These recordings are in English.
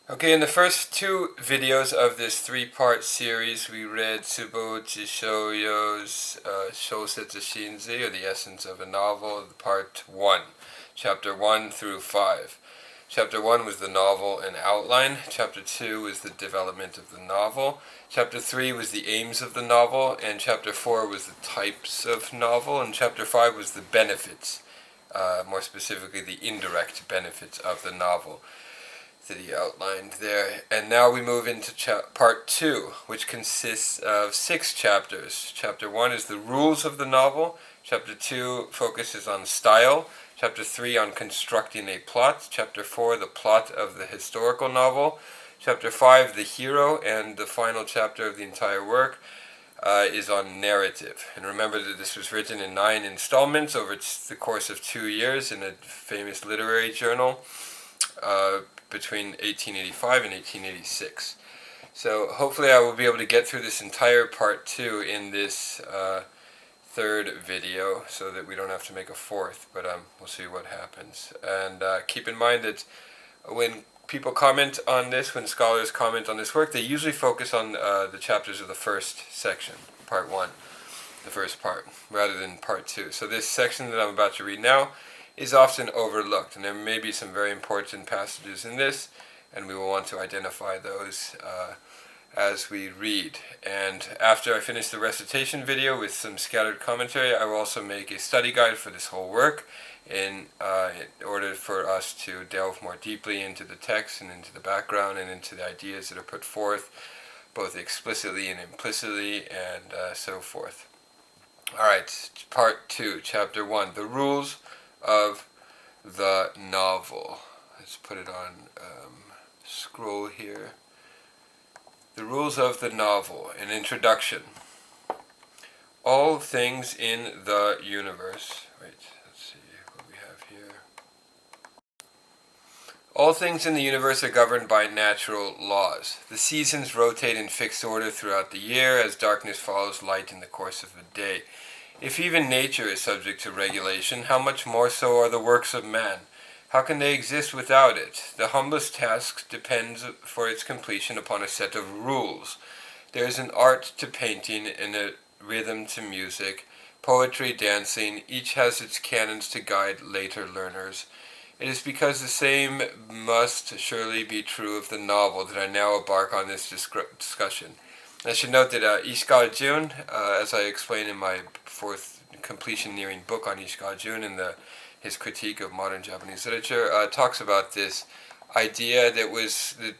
Okay, in the first two videos of this three-part series, we read Tsubouchi Shōyō's Shōsetsu Shinzui, or The Essence of a Novel, part 1, chapter 1 through 5. Chapter 1 was the novel and outline, chapter 2 was the development of the novel, chapter 3 was the aims of the novel, and chapter 4 was the types of novel, and chapter 5 was the benefits, more specifically the indirect benefits of the novel that he outlined there. And now we move into part 2, which consists of 6 chapters. Chapter 1 is the rules of the novel, chapter 2 focuses on style, chapter 3 on constructing a plot, chapter 4 the plot of the historical novel, chapter 5 the hero, and the final chapter of the entire work is on narrative. And remember that this was written in 9 installments over the course of 2 years in a famous literary journal between 1885 and 1886. So hopefully I will be able to get through this entire part 2 in this third video so that we don't have to make a fourth, but we'll see what happens. And keep in mind that when people comment on this, when scholars comment on this work, they usually focus on the chapters of the first section, part 1, the first part, rather than part 2. So this section that I'm about to read now is often overlooked, and there may be some very important passages in this, and we will want to identify those as we read. And after I finish the recitation video with some scattered commentary, I will also make a study guide for this whole work in order for us to delve more deeply into the text and into the background and into the ideas that are put forth, both explicitly and implicitly, and so forth. Alright, part 2, chapter 1, the rules of the novel. Let's put it on scroll here. The rules of the novel. An introduction. All things in the universe. Wait, let's see what we have here. All things in the universe are governed by natural laws. The seasons rotate in fixed order throughout the year as darkness follows light in the course of the day. If even nature is subject to regulation, how much more so are the works of man? How can they exist without it? The humblest task depends for its completion upon a set of rules. There is an art to painting and a rhythm to music, poetry, dancing, each has its canons to guide later learners. It is because the same must surely be true of the novel that I now embark on this discussion. I should note that Ishikawa Jun, as I explained in my fourth completion nearing book on Ishikawa Jun in his critique of modern Japanese literature, talks about this idea that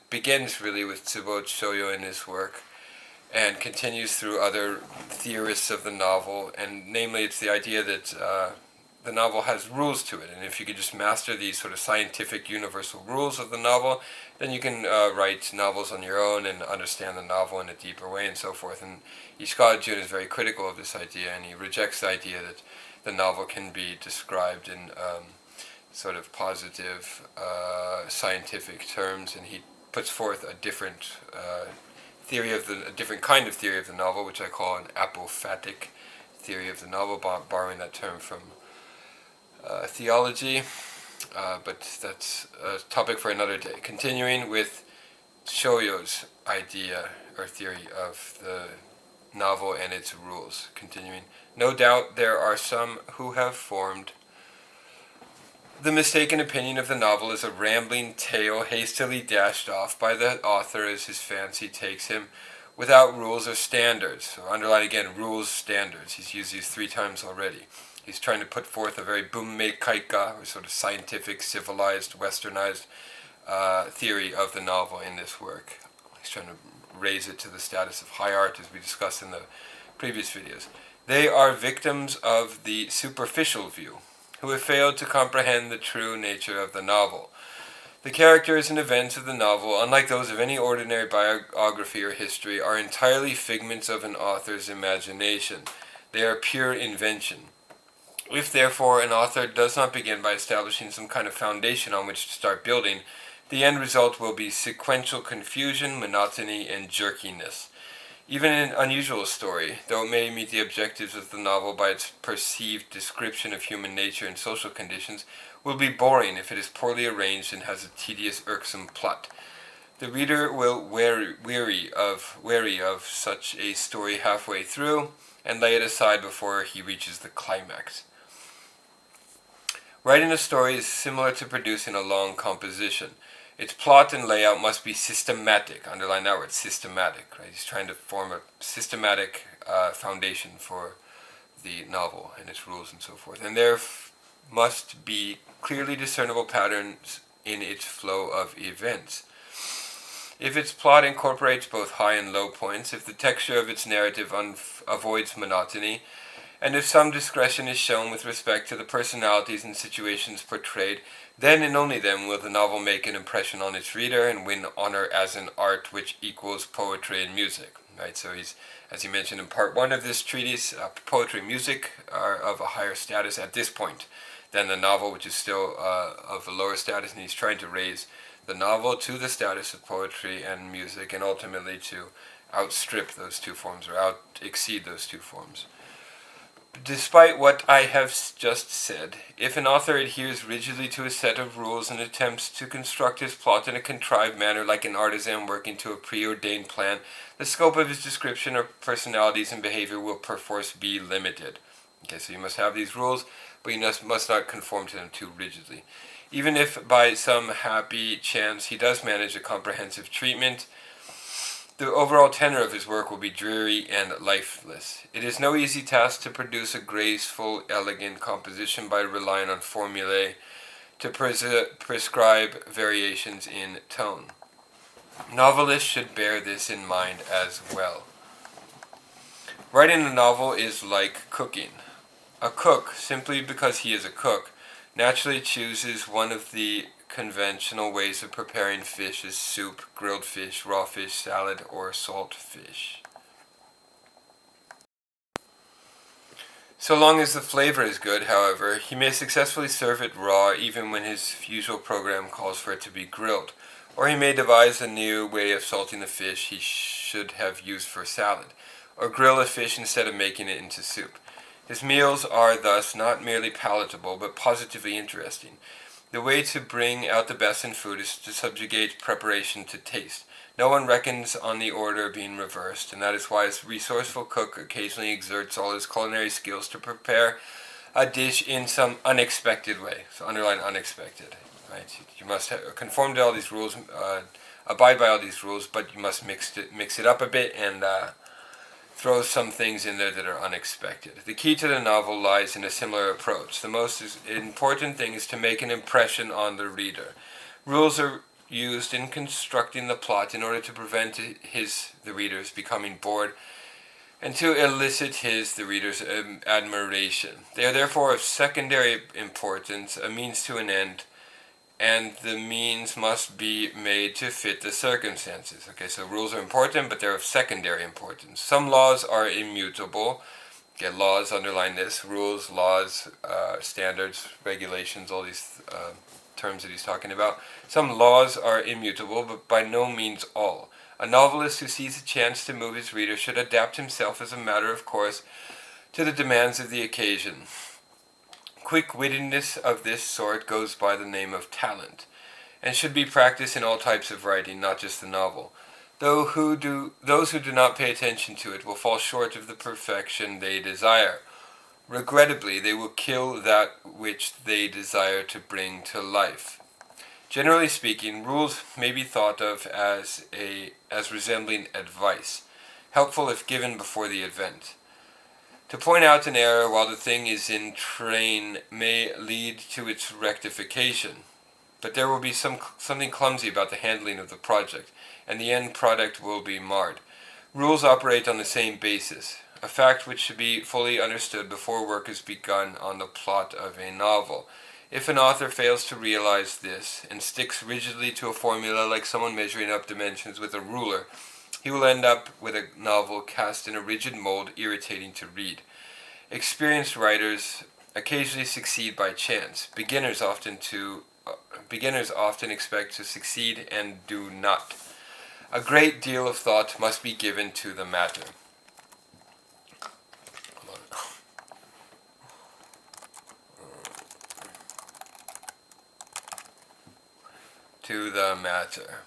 begins really with Tsubouchi Shōyō in his work and continues through other theorists of the novel, and namely it's the idea that the novel has rules to it, and if you could just master these sort of scientific universal rules of the novel, then you can write novels on your own and understand the novel in a deeper way and so forth. And Ishikawa Jun is very critical of this idea, and he rejects the idea that the novel can be described in sort of positive scientific terms, and he puts forth a different a different kind of theory of the novel, which I call an apophatic theory of the novel, borrowing that term from theology, but that's a topic for another day. Continuing with Shōyō's idea or theory of the novel and its rules. Continuing, no doubt there are some who have formed the mistaken opinion of the novel as a rambling tale hastily dashed off by the author as his fancy takes him, without rules or standards. So underline again, rules, standards. He's used these 3 times already. He's trying to put forth a very bummei kaika, or sort of scientific, civilized, westernized theory of the novel in this work. He's trying to raise it to the status of high art, as we discussed in the previous videos. They are victims of the superficial view, who have failed to comprehend the true nature of the novel. The characters and events of the novel, unlike those of any ordinary biography or history, are entirely figments of an author's imagination. They are pure invention. If, therefore, an author does not begin by establishing some kind of foundation on which to start building, the end result will be sequential confusion, monotony, and jerkiness. Even an unusual story, though it may meet the objectives of the novel by its perceived description of human nature and social conditions, will be boring if it is poorly arranged and has a tedious, irksome plot. The reader will weary of such a story halfway through and lay it aside before he reaches the climax. Writing a story is similar to producing a long composition. Its plot and layout must be systematic. Underline that word, systematic. Right? He's trying to form a systematic foundation for the novel and its rules and so forth. And there must be clearly discernible patterns in its flow of events. If its plot incorporates both high and low points, if the texture of its narrative avoids monotony, and if some discretion is shown with respect to the personalities and situations portrayed, then and only then will the novel make an impression on its reader and win honor as an art which equals poetry and music. Right? So he's, as he mentioned in part 1 of this treatise, poetry and music are of a higher status at this point than the novel, which is still of a lower status, and he's trying to raise the novel to the status of poetry and music, and ultimately to outstrip those two forms, or exceed those two forms. Despite what I have just said, if an author adheres rigidly to a set of rules and attempts to construct his plot in a contrived manner like an artisan working to a preordained plan, the scope of his description of personalities and behavior will perforce be limited. Okay, so you must have these rules, but you must not conform to them too rigidly. Even if by some happy chance he does manage a comprehensive treatment, the overall tenor of his work will be dreary and lifeless. It is no easy task to produce a graceful, elegant composition by relying on formulae to prescribe variations in tone. Novelists should bear this in mind as well. Writing a novel is like cooking. A cook, simply because he is a cook, naturally chooses one of the conventional ways of preparing fish as soup, grilled fish, raw fish, salad, or salt fish. So long as the flavor is good, however, he may successfully serve it raw even when his usual program calls for it to be grilled, or he may devise a new way of salting the fish he should have used for salad, or grill a fish instead of making it into soup. His meals are thus not merely palatable, but positively interesting. The way to bring out the best in food is to subjugate preparation to taste. No one reckons on the order being reversed, and that is why a resourceful cook occasionally exerts all his culinary skills to prepare a dish in some unexpected way. So underline unexpected. Right? You must conform to all these rules, abide by all these rules, but you must mix it up a bit and throw some things in there that are unexpected. The key to the novel lies in a similar approach. The most important thing is to make an impression on the reader. Rules are used in constructing the plot in order to prevent the readers becoming bored and to elicit the reader's admiration. They are therefore of secondary importance, a means to an end, and the means must be made to fit the circumstances. Okay, so rules are important, but they're of secondary importance. Some laws are immutable. Okay, laws, underline this. Rules, laws, standards, regulations, all these terms that he's talking about. Some laws are immutable, but by no means all. A novelist who sees a chance to move his reader should adapt himself as a matter of course to the demands of the occasion. Quick-wittedness of this sort goes by the name of talent, and should be practiced in all types of writing, not just the novel. Those who do not pay attention to it will fall short of the perfection they desire. Regrettably, they will kill that which they desire to bring to life. Generally speaking, rules may be thought of as resembling advice, helpful if given before the event. To point out an error while the thing is in train may lead to its rectification, but there will be something clumsy about the handling of the project, and the end product will be marred. Rules operate on the same basis, a fact which should be fully understood before work is begun on the plot of a novel. If an author fails to realize this, and sticks rigidly to a formula like someone measuring up dimensions with a ruler, he will end up with a novel cast in a rigid mold, irritating to read. Experienced writers occasionally succeed by chance. Beginners often expect to succeed and do not. A great deal of thought must be given to the matter. To the matter.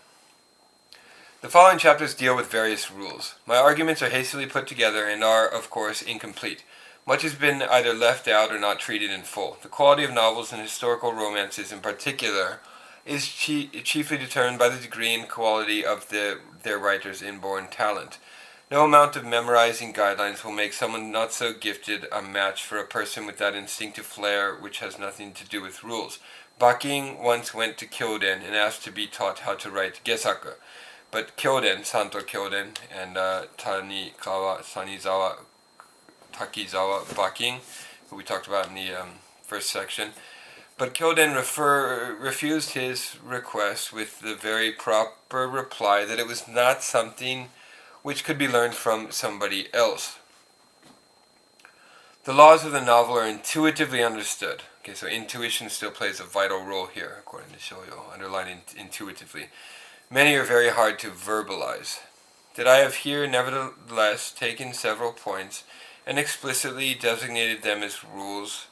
The following chapters deal with various rules. My arguments are hastily put together and are, of course, incomplete. Much has been either left out or not treated in full. The quality of novels and historical romances in particular is chiefly determined by the degree and quality of their writer's inborn talent. No amount of memorizing guidelines will make someone not so gifted a match for a person with that instinctive flair which has nothing to do with rules. Baking once went to Kyoden and asked to be taught how to write gesaku. But Kyoden, Santo Kyoden, and Takizawa Baking, who we talked about in the first section, but Kyoden refused his request with the very proper reply that it was not something which could be learned from somebody else. The laws of the novel are intuitively understood. Okay, so intuition still plays a vital role here, according to Shōyō, underlining intuitively. Many are very hard to verbalize. That I have here nevertheless taken several points and explicitly designated them as rules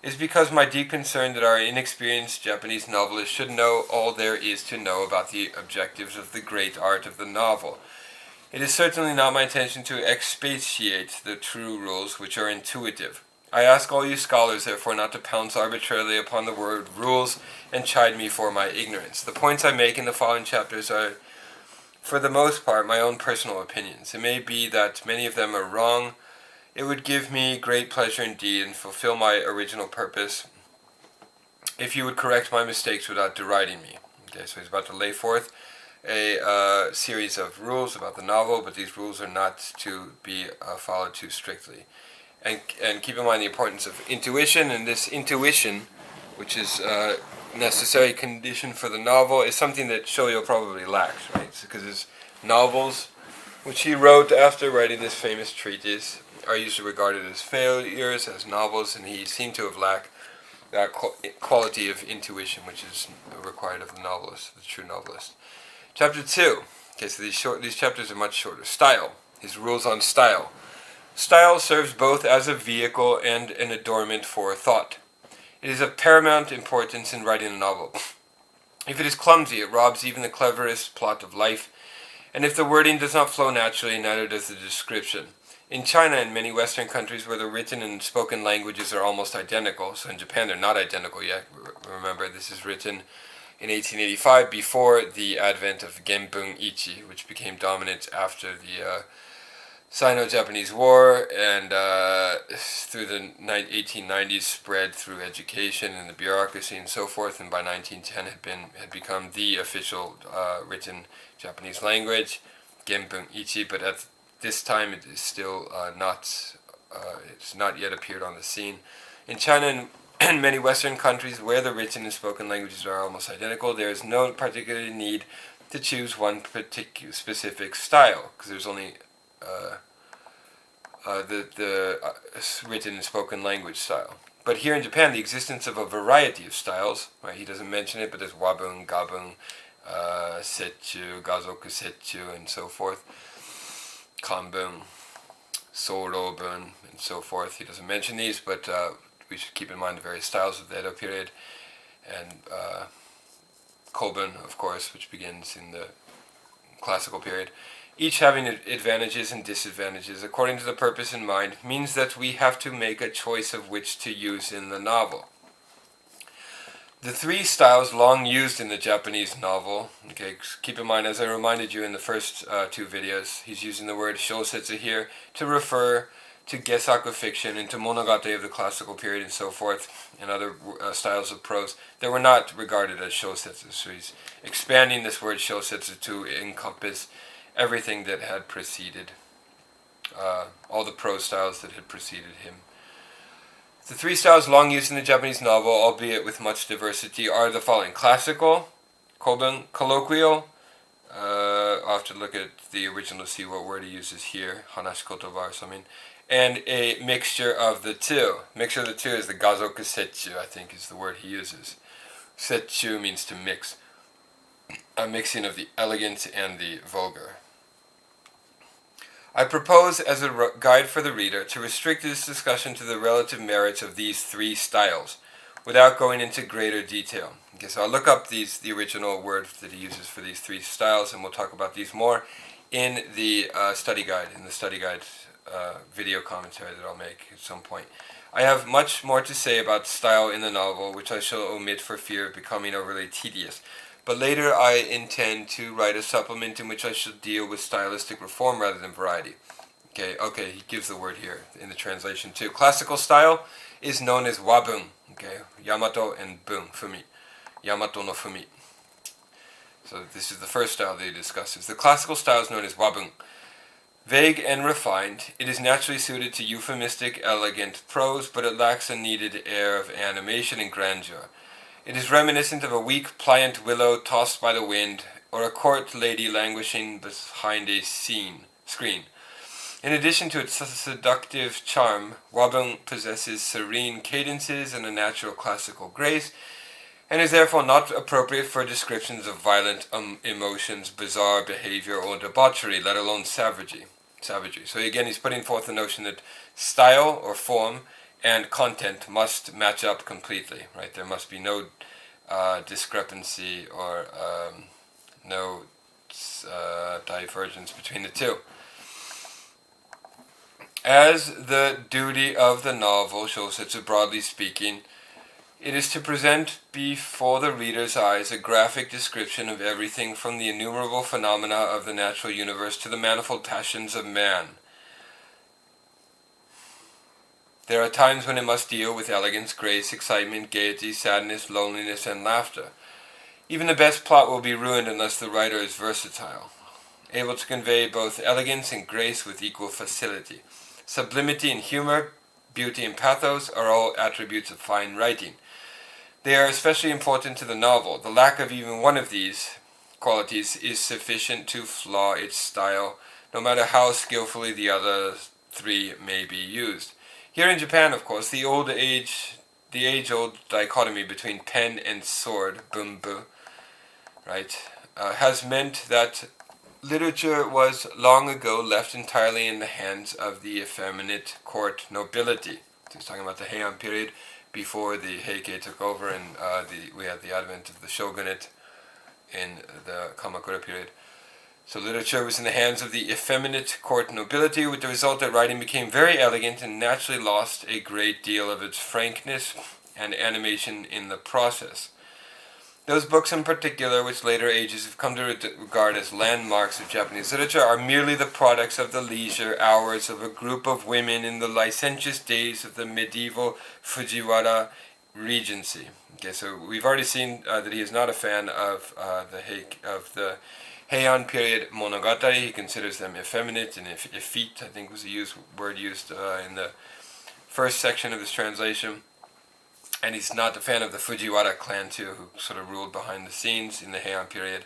is because my deep concern that our inexperienced Japanese novelists should know all there is to know about the objectives of the great art of the novel. It is certainly not my intention to expatiate the true rules which are intuitive. I ask all you scholars, therefore, not to pounce arbitrarily upon the word rules and chide me for my ignorance. The points I make in the following chapters are, for the most part, my own personal opinions. It may be that many of them are wrong. It would give me great pleasure indeed and fulfill my original purpose if you would correct my mistakes without deriding me. Okay, so he's about to lay forth a series of rules about the novel, but these rules are not to be followed too strictly. And keep in mind the importance of intuition, and this intuition, which is a necessary condition for the novel, is something that Shōyō probably lacks, right? Because his novels, which he wrote after writing this famous treatise, are usually regarded as failures, as novels, and he seemed to have lacked that quality of intuition which is required of the novelist, the true novelist. Chapter 2. Okay, so these chapters are much shorter. Style. His rules on style. Style serves both as a vehicle and an adornment for thought. It is of paramount importance in writing a novel. If it is clumsy, it robs even the cleverest plot of life, and if the wording does not flow naturally, neither does the description. In China and many Western countries where the written and spoken languages are almost identical, so in Japan they're not identical yet, remember this is written in 1885 before the advent of Genpun Ichi, which became dominant after the Sino-Japanese War, and through the 1890s spread through education and the bureaucracy and so forth, and by 1910 had become the official written Japanese language, Genpun Ichi. But at this time, it is still it's not yet appeared on the scene. In China and many Western countries where the written and spoken languages are almost identical, there is no particular need to choose one particular specific style, because there's only the written and spoken language style. But here in Japan, the existence of a variety of styles, right? He doesn't mention it, but there's wabun, gabun, setchu, gazoku setchu, and so forth. Kanbun, sorobun, and so forth. He doesn't mention these, but we should keep in mind the various styles of the Edo period. And kobun, of course, which begins in the classical period. Each having advantages and disadvantages according to the purpose in mind, means that we have to make a choice of which to use in the novel. The three styles long used in the Japanese novel, okay, keep in mind, as I reminded you in the first two videos, he's using the word Shōsetsu here to refer to gesaku fiction and to monogatari of the classical period and so forth, and other styles of prose that were not regarded as Shōsetsu. So he's expanding this word Shōsetsu to encompass everything that had preceded, all the prose styles that had preceded him. The three styles long used in the Japanese novel, albeit with much diversity, are the following: classical, kobun, colloquial. I'll have to look at the original to see what word he uses here, hanashikotoba or something, and a mixture of the two. Mixture of the two is the gazoku setchu, I think is the word he uses. Setchu means to mix. A mixing of the elegant and the vulgar. I propose, as a guide for the reader, to restrict this discussion to the relative merits of these three styles. without going into greater detail. Okay, so I'll look up the original words that he uses for these three styles, and we'll talk about these more in the study guide, video commentary that I'll make at some point. I have much more to say about style in the novel, which I shall omit for fear of becoming overly tedious. But later I intend to write a supplement in which I shall deal with stylistic reform rather than variety. Okay, he gives the word here in the translation too. Classical style is known as wabun. Okay, Yamato and bun, fumi. Yamato no fumi. So this is the first style that he discusses. The classical style is known as wabun. Vague and refined, it is naturally suited to euphemistic, elegant prose, but it lacks a needed air of animation and grandeur. It is reminiscent of a weak, pliant willow tossed by the wind, or a court lady languishing behind a screen. In addition to its seductive charm, wabun possesses serene cadences and a natural classical grace, and is therefore not appropriate for descriptions of violent emotions, bizarre behavior, or debauchery, let alone savagery. So again, he's putting forth the notion that style or form and content must match up completely, right? There must be no discrepancy or no divergence between the two. As the duty of the novel, Shōsetsu broadly speaking, it is to present before the reader's eyes a graphic description of everything from the innumerable phenomena of the natural universe to the manifold passions of man. There are times when it must deal with elegance, grace, excitement, gaiety, sadness, loneliness, and laughter. Even the best plot will be ruined unless the writer is versatile, able to convey both elegance and grace with equal facility. Sublimity and humor, beauty and pathos are all attributes of fine writing. They are especially important to the novel. The lack of even one of these qualities is sufficient to flaw its style, no matter how skillfully the other three may be used. Here in Japan, of course, the age-old dichotomy between pen and sword, bunbu, right, has meant that literature was long ago left entirely in the hands of the effeminate court nobility. So he's talking about the Heian period, before the Heike took over, and we had the advent of the shogunate in the Kamakura period. So literature was in the hands of the effeminate court nobility, with the result that writing became very elegant and naturally lost a great deal of its frankness and animation in the process. Those books in particular, which later ages have come to regard as landmarks of Japanese literature, are merely the products of the leisure hours of a group of women in the licentious days of the medieval Fujiwara Regency. Okay, so we've already seen that he is not a fan of the Heian period monogatari. He considers them effeminate and effete, I think was the word used in the first section of this translation. And he's not a fan of the Fujiwara clan too, who sort of ruled behind the scenes in the Heian period.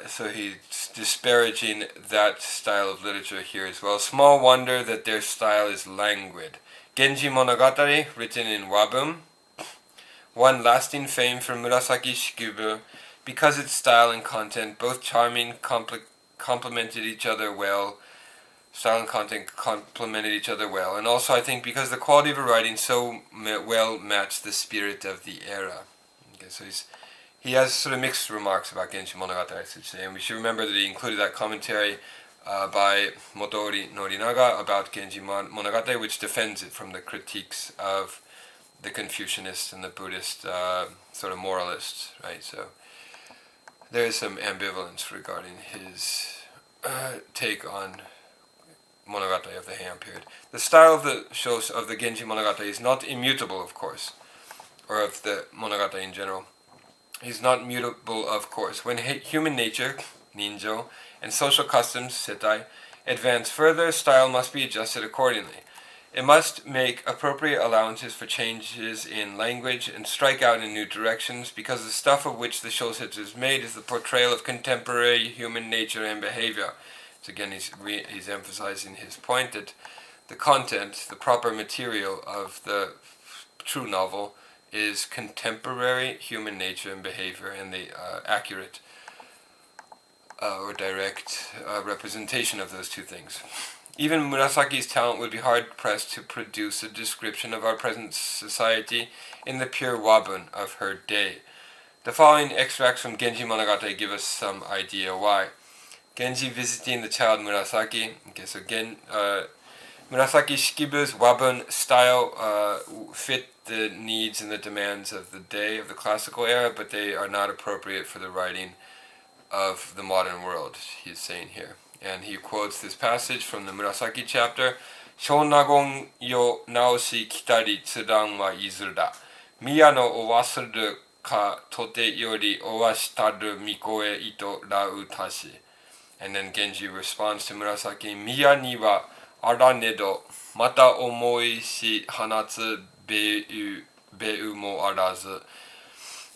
So he's disparaging that style of literature here as well. Small wonder that their style is languid. Genji Monogatari, written in wabun, won lasting fame for Murasaki Shikubu because its style and content, both charming, complemented each other well. Style and content complemented each other well, and also I think because the quality of her writing so well matched the spirit of the era. Okay, so he has sort of mixed remarks about Genji Monogatari, I should say, and we should remember that he included that commentary by Motori Norinaga about Genji Monogatari, which defends it from the critiques of the Confucianists and the Buddhist sort of moralists, right? So there is some ambivalence regarding his take on Monogatari of the Heian period. The style of the Genji Monogatari is not immutable, of course, or of the Monogatari in general. Is not mutable, of course. When human nature, ninjo, and social customs, setai, advance further, style must be adjusted accordingly. It must make appropriate allowances for changes in language and strike out in new directions, because the stuff of which the Shōsetsu is made is the portrayal of contemporary human nature and behavior. So again, he's emphasizing his point that the content, the proper material of the true novel is contemporary human nature and behavior, and the accurate or direct representation of those two things. Even Murasaki's talent would be hard-pressed to produce a description of our present society in the pure wabun of her day. The following extracts from Genji Monogatari give us some idea why. Genji visiting the child Murasaki. Okay, so Murasaki Shikibu's wabun style fit the needs and the demands of the day of the classical era, but they are not appropriate for the writing of the modern world, he's saying here. And he quotes this passage from the Murasaki chapter, Shōnagon yo naoshi kitari tsuran wa izura. Miya no owasuru ka tote yori owashitaru mikoe ito rau tashi. And then Genji responds to Murasaki, Miya ni wa aranedo, mata omoi shi hanatsu beu mo arazu.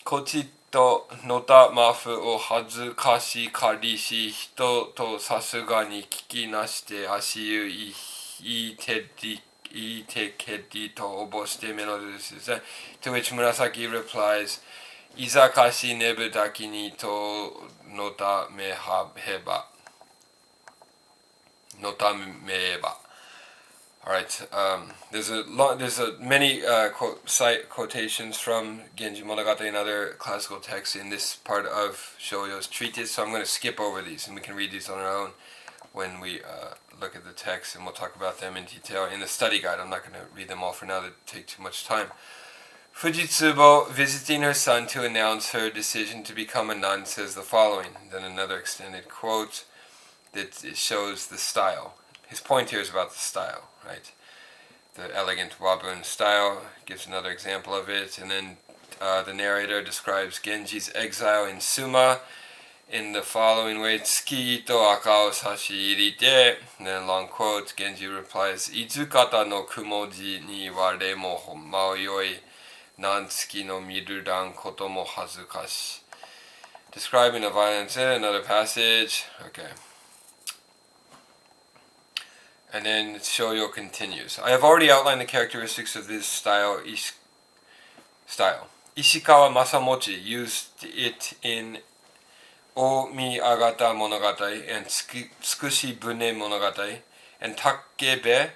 Kochiとのたまふを恥ずかしかりし人とさすがに聞きなして足湯いてけりとおぼしてめのです。To which Murasaki replies, いざかしねぶだきにとのためはへば。のためえば。Alright, there's many quotations from Genji Monogatari and other classical texts in this part of Shōyō's treatise, so I'm going to skip over these and we can read these on our own when we look at the text, and we'll talk about them in detail in the study guide. I'm not going to read them all for now, that take too much time. Fujitsubo, visiting her son to announce her decision to become a nun, says the following. Then another extended quote that shows the style. His point here is about the style, right? The elegant wabun style, gives another example of it, and then the narrator describes Genji's exile in Suma in the following way, Tsuki to aka o sashi irite, and then a long quote, Genji replies, Izukata no kumoji ni wa re mo maoyoi, nan tsuki no miruran koto mo hazukashi. Describing a violence in another passage, okay. And then Shōyō continues. I have already outlined the characteristics of this style. Ishikawa Masamochi used it in Omi Agata Monogatari and Tsukushi Bune Monogatari and Takebe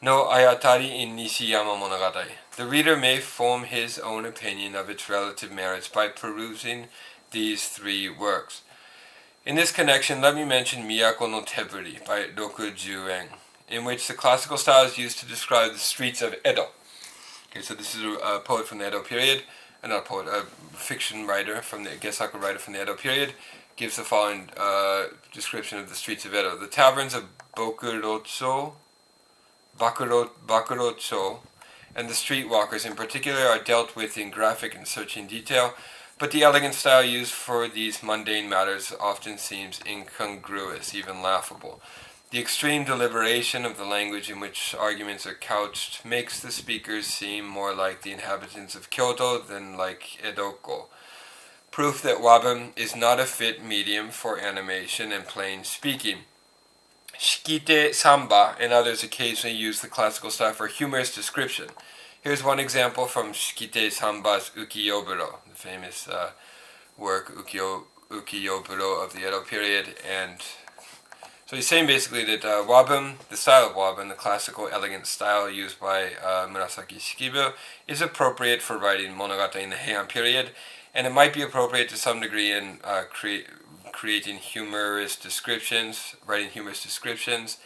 no Ayatari in Nishiyama Monogatari. The reader may form his own opinion of its relative merits by perusing these three works. In this connection, let me mention Miyako no Teburi by Roku Juen, in which the classical style is used to describe the streets of Edo. Okay, so this is a poet from the Edo period, not a poet, a fiction writer from the Gesaku writer from the Edo period, gives the following description of the streets of Edo. The taverns of Bakurocho, and the streetwalkers in particular are dealt with in graphic and searching detail, but the elegant style used for these mundane matters often seems incongruous, even laughable. The extreme deliberation of the language in which arguments are couched makes the speakers seem more like the inhabitants of Kyoto than like Edoko. Proof that wabun is not a fit medium for animation and plain speaking. Shikite Samba and others occasionally use the classical style for humorous description. Here's one example from Shikite Samba's Ukiyoburo, the famous work Ukiyoburo of the Edo period. And so he's saying basically that wabun, the style of wabun, the classical elegant style used by Murasaki Shikibu, is appropriate for writing monogatari in the Heian period, and it might be appropriate to some degree in creating humorous descriptions, writing humorous descriptions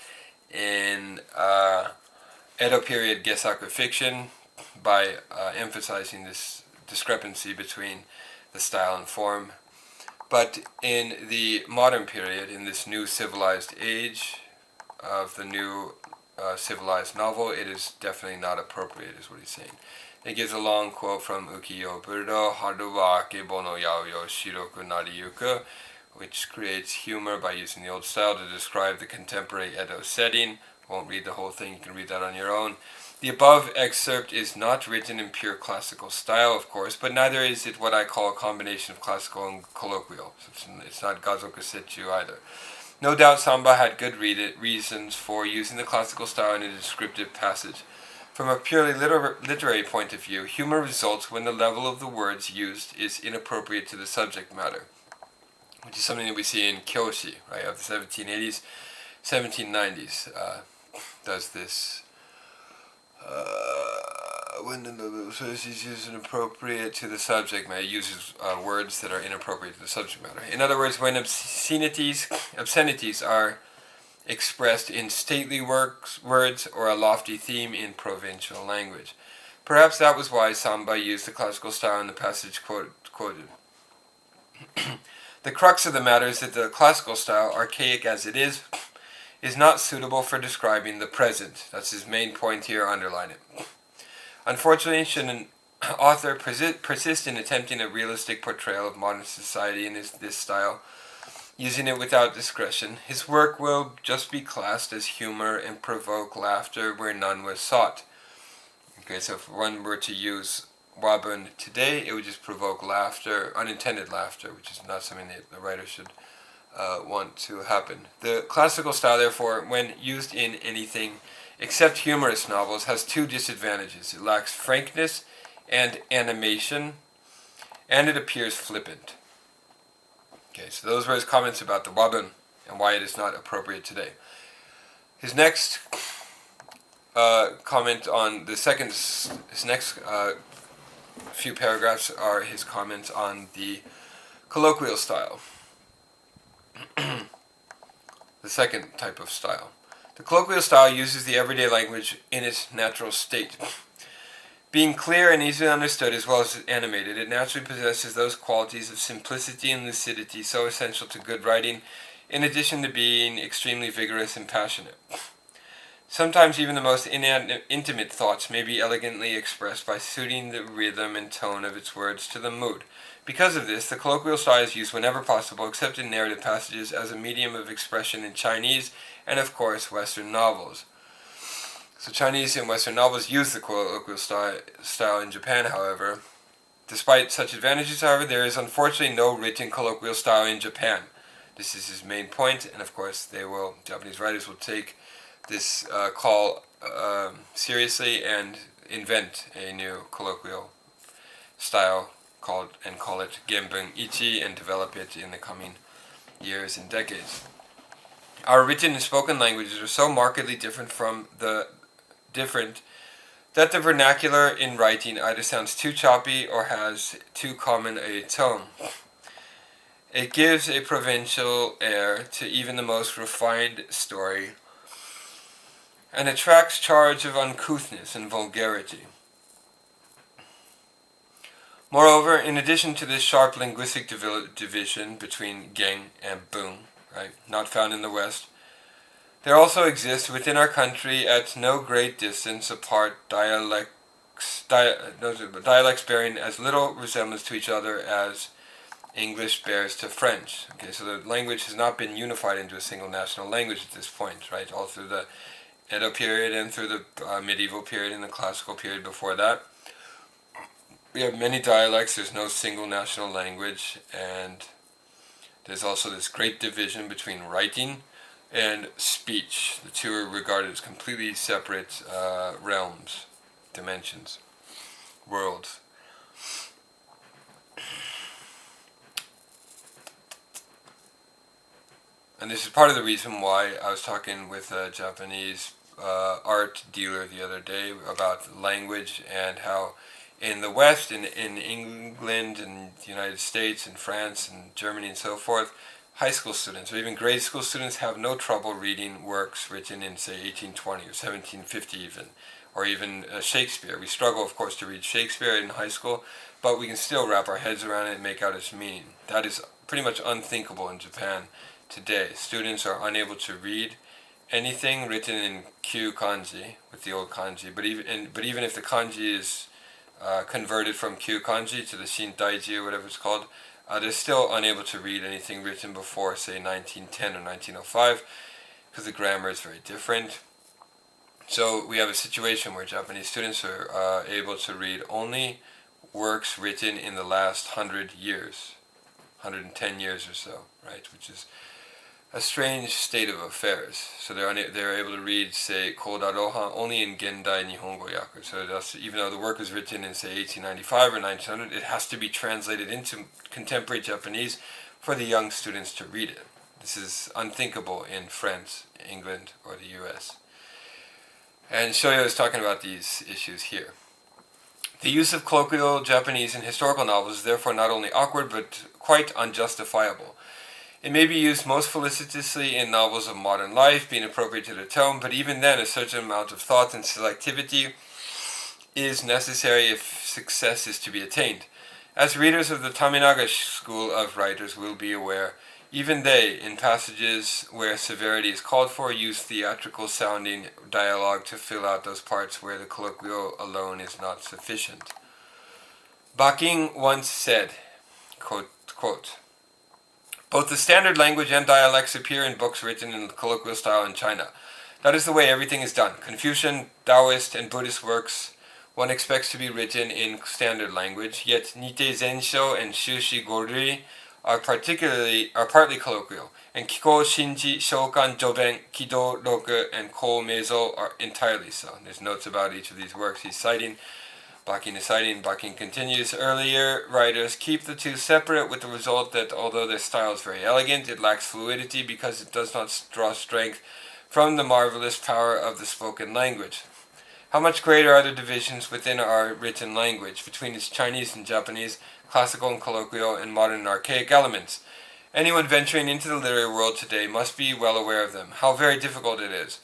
in Edo period Gesaku fiction by emphasizing this discrepancy between the style and form. But in the modern period, in this new civilized age of the new civilized novel, it is definitely not appropriate, is what he's saying. He gives a long quote from Ukiyoburo, Haru wa akebo no yaoyo shiroku nariyuku, which creates humor by using the old style to describe the contemporary Edo setting. Won't read the whole thing, you can read that on your own. The above excerpt is not written in pure classical style, of course, but neither is it what I call a combination of classical and colloquial. It's not Gazoku Setchu either. No doubt Samba had good reasons for using the classical style in a descriptive passage. From a purely literary point of view, humor results when the level of the words used is inappropriate to the subject matter, which is something that we see in Kyoshi, right, of the 1780s. 1790s does this. When the source is used inappropriate to the subject matter, it uses words that are inappropriate to the subject matter. In other words, when obscenities are expressed in stately words or a lofty theme in provincial language. Perhaps that was why Samba used the classical style in the passage quoted. The crux of the matter is that the classical style, archaic as it is not suitable for describing the present. That's his main point here, underline it. Unfortunately, should an author persist in attempting a realistic portrayal of modern society in this style, using it without discretion, his work will just be classed as humor and provoke laughter where none was sought. Okay, so if one were to use wabun today, it would just provoke laughter, unintended laughter, which is not something that the writer should want to happen. The classical style, therefore, when used in anything except humorous novels, has two disadvantages. It lacks frankness and animation, and it appears flippant. Okay, so those were his comments about the wabun and why it is not appropriate today. His next comment on his next few paragraphs are his comments on the colloquial style. The second type of style. The colloquial style uses the everyday language in its natural state. Being clear and easily understood as well as animated, it naturally possesses those qualities of simplicity and lucidity so essential to good writing, in addition to being extremely vigorous and passionate. Sometimes even the most intimate thoughts may be elegantly expressed by suiting the rhythm and tone of its words to the mood. Because of this, the colloquial style is used whenever possible, except in narrative passages, as a medium of expression in Chinese and, of course, Western novels. So Chinese and Western novels use the colloquial style in Japan, however. Despite such advantages, however, there is unfortunately no written colloquial style in Japan. This is his main point, and of course Japanese writers will take this call seriously and invent a new colloquial style call it Genbun Ichi and develop it in the coming years and decades. Our written and spoken languages are so markedly different that the vernacular in writing either sounds too choppy or has too common a tone. It gives a provincial air to even the most refined story and attracts charge of uncouthness and vulgarity. Moreover, in addition to this sharp linguistic division between Gen and Bun, right, not found in the West, there also exists within our country at no great distance apart dialects bearing as little resemblance to each other as English bears to French. Okay, so the language has not been unified into a single national language at this point, right, all through the Edo period and through the medieval period and the classical period before that. We have many dialects, there's no single national language, and there's also this great division between writing and speech. The two are regarded as completely separate realms, dimensions, worlds. And this is part of the reason why I was talking with a Japanese art dealer the other day about language and how in the West, in England and the United States and France and Germany and so forth, high school students or even grade school students have no trouble reading works written in, say, 1820 or 1750 even, or even Shakespeare. We struggle, of course, to read Shakespeare in high school, but we can still wrap our heads around it and make out its meaning. That is pretty much unthinkable in Japan today. Students are unable to read anything written in Kyu kanji, with the old kanji, but even if the kanji is converted from Kyu kanji to the Shintaiji or whatever it's called, they're still unable to read anything written before, say, 1910 or 1905, because the grammar is very different. So we have a situation where Japanese students are able to read only works written in the last 100 years, 110 years or so, right, which is a strange state of affairs. So they're able to read, say, Koda Rohan only in Gendai Nihongo Yaku. So that's, even though the work was written in, say, 1895 or 1900, it has to be translated into contemporary Japanese for the young students to read it. This is unthinkable in France, England, or the US. And Shōyō is talking about these issues here. The use of colloquial Japanese in historical novels is therefore not only awkward but quite unjustifiable. It may be used most felicitously in novels of modern life, being appropriate to the tone, but even then a certain amount of thought and selectivity is necessary if success is to be attained. As readers of the Taminaga school of writers will be aware, even they, in passages where severity is called for, use theatrical-sounding dialogue to fill out those parts where the colloquial alone is not sufficient. Baking once said, quote, "Both the standard language and dialects appear in books written in the colloquial style in China. That is the way everything is done. Confucian, Taoist, and Buddhist works one expects to be written in standard language, yet Nite Zensho and Shushi Gorui are partly colloquial, and Kiko, Shinji, Shokan, Joben, Kido, Roku, and Ko Meizo are entirely so." There's notes about each of these works he's citing. Baking is citing. Baking continues, "Earlier writers keep the two separate with the result that although their style is very elegant, it lacks fluidity because it does not draw strength from the marvelous power of the spoken language. How much greater are the divisions within our written language, between its Chinese and Japanese, classical and colloquial, and modern and archaic elements? Anyone venturing into the literary world today must be well aware of them. How very difficult it is.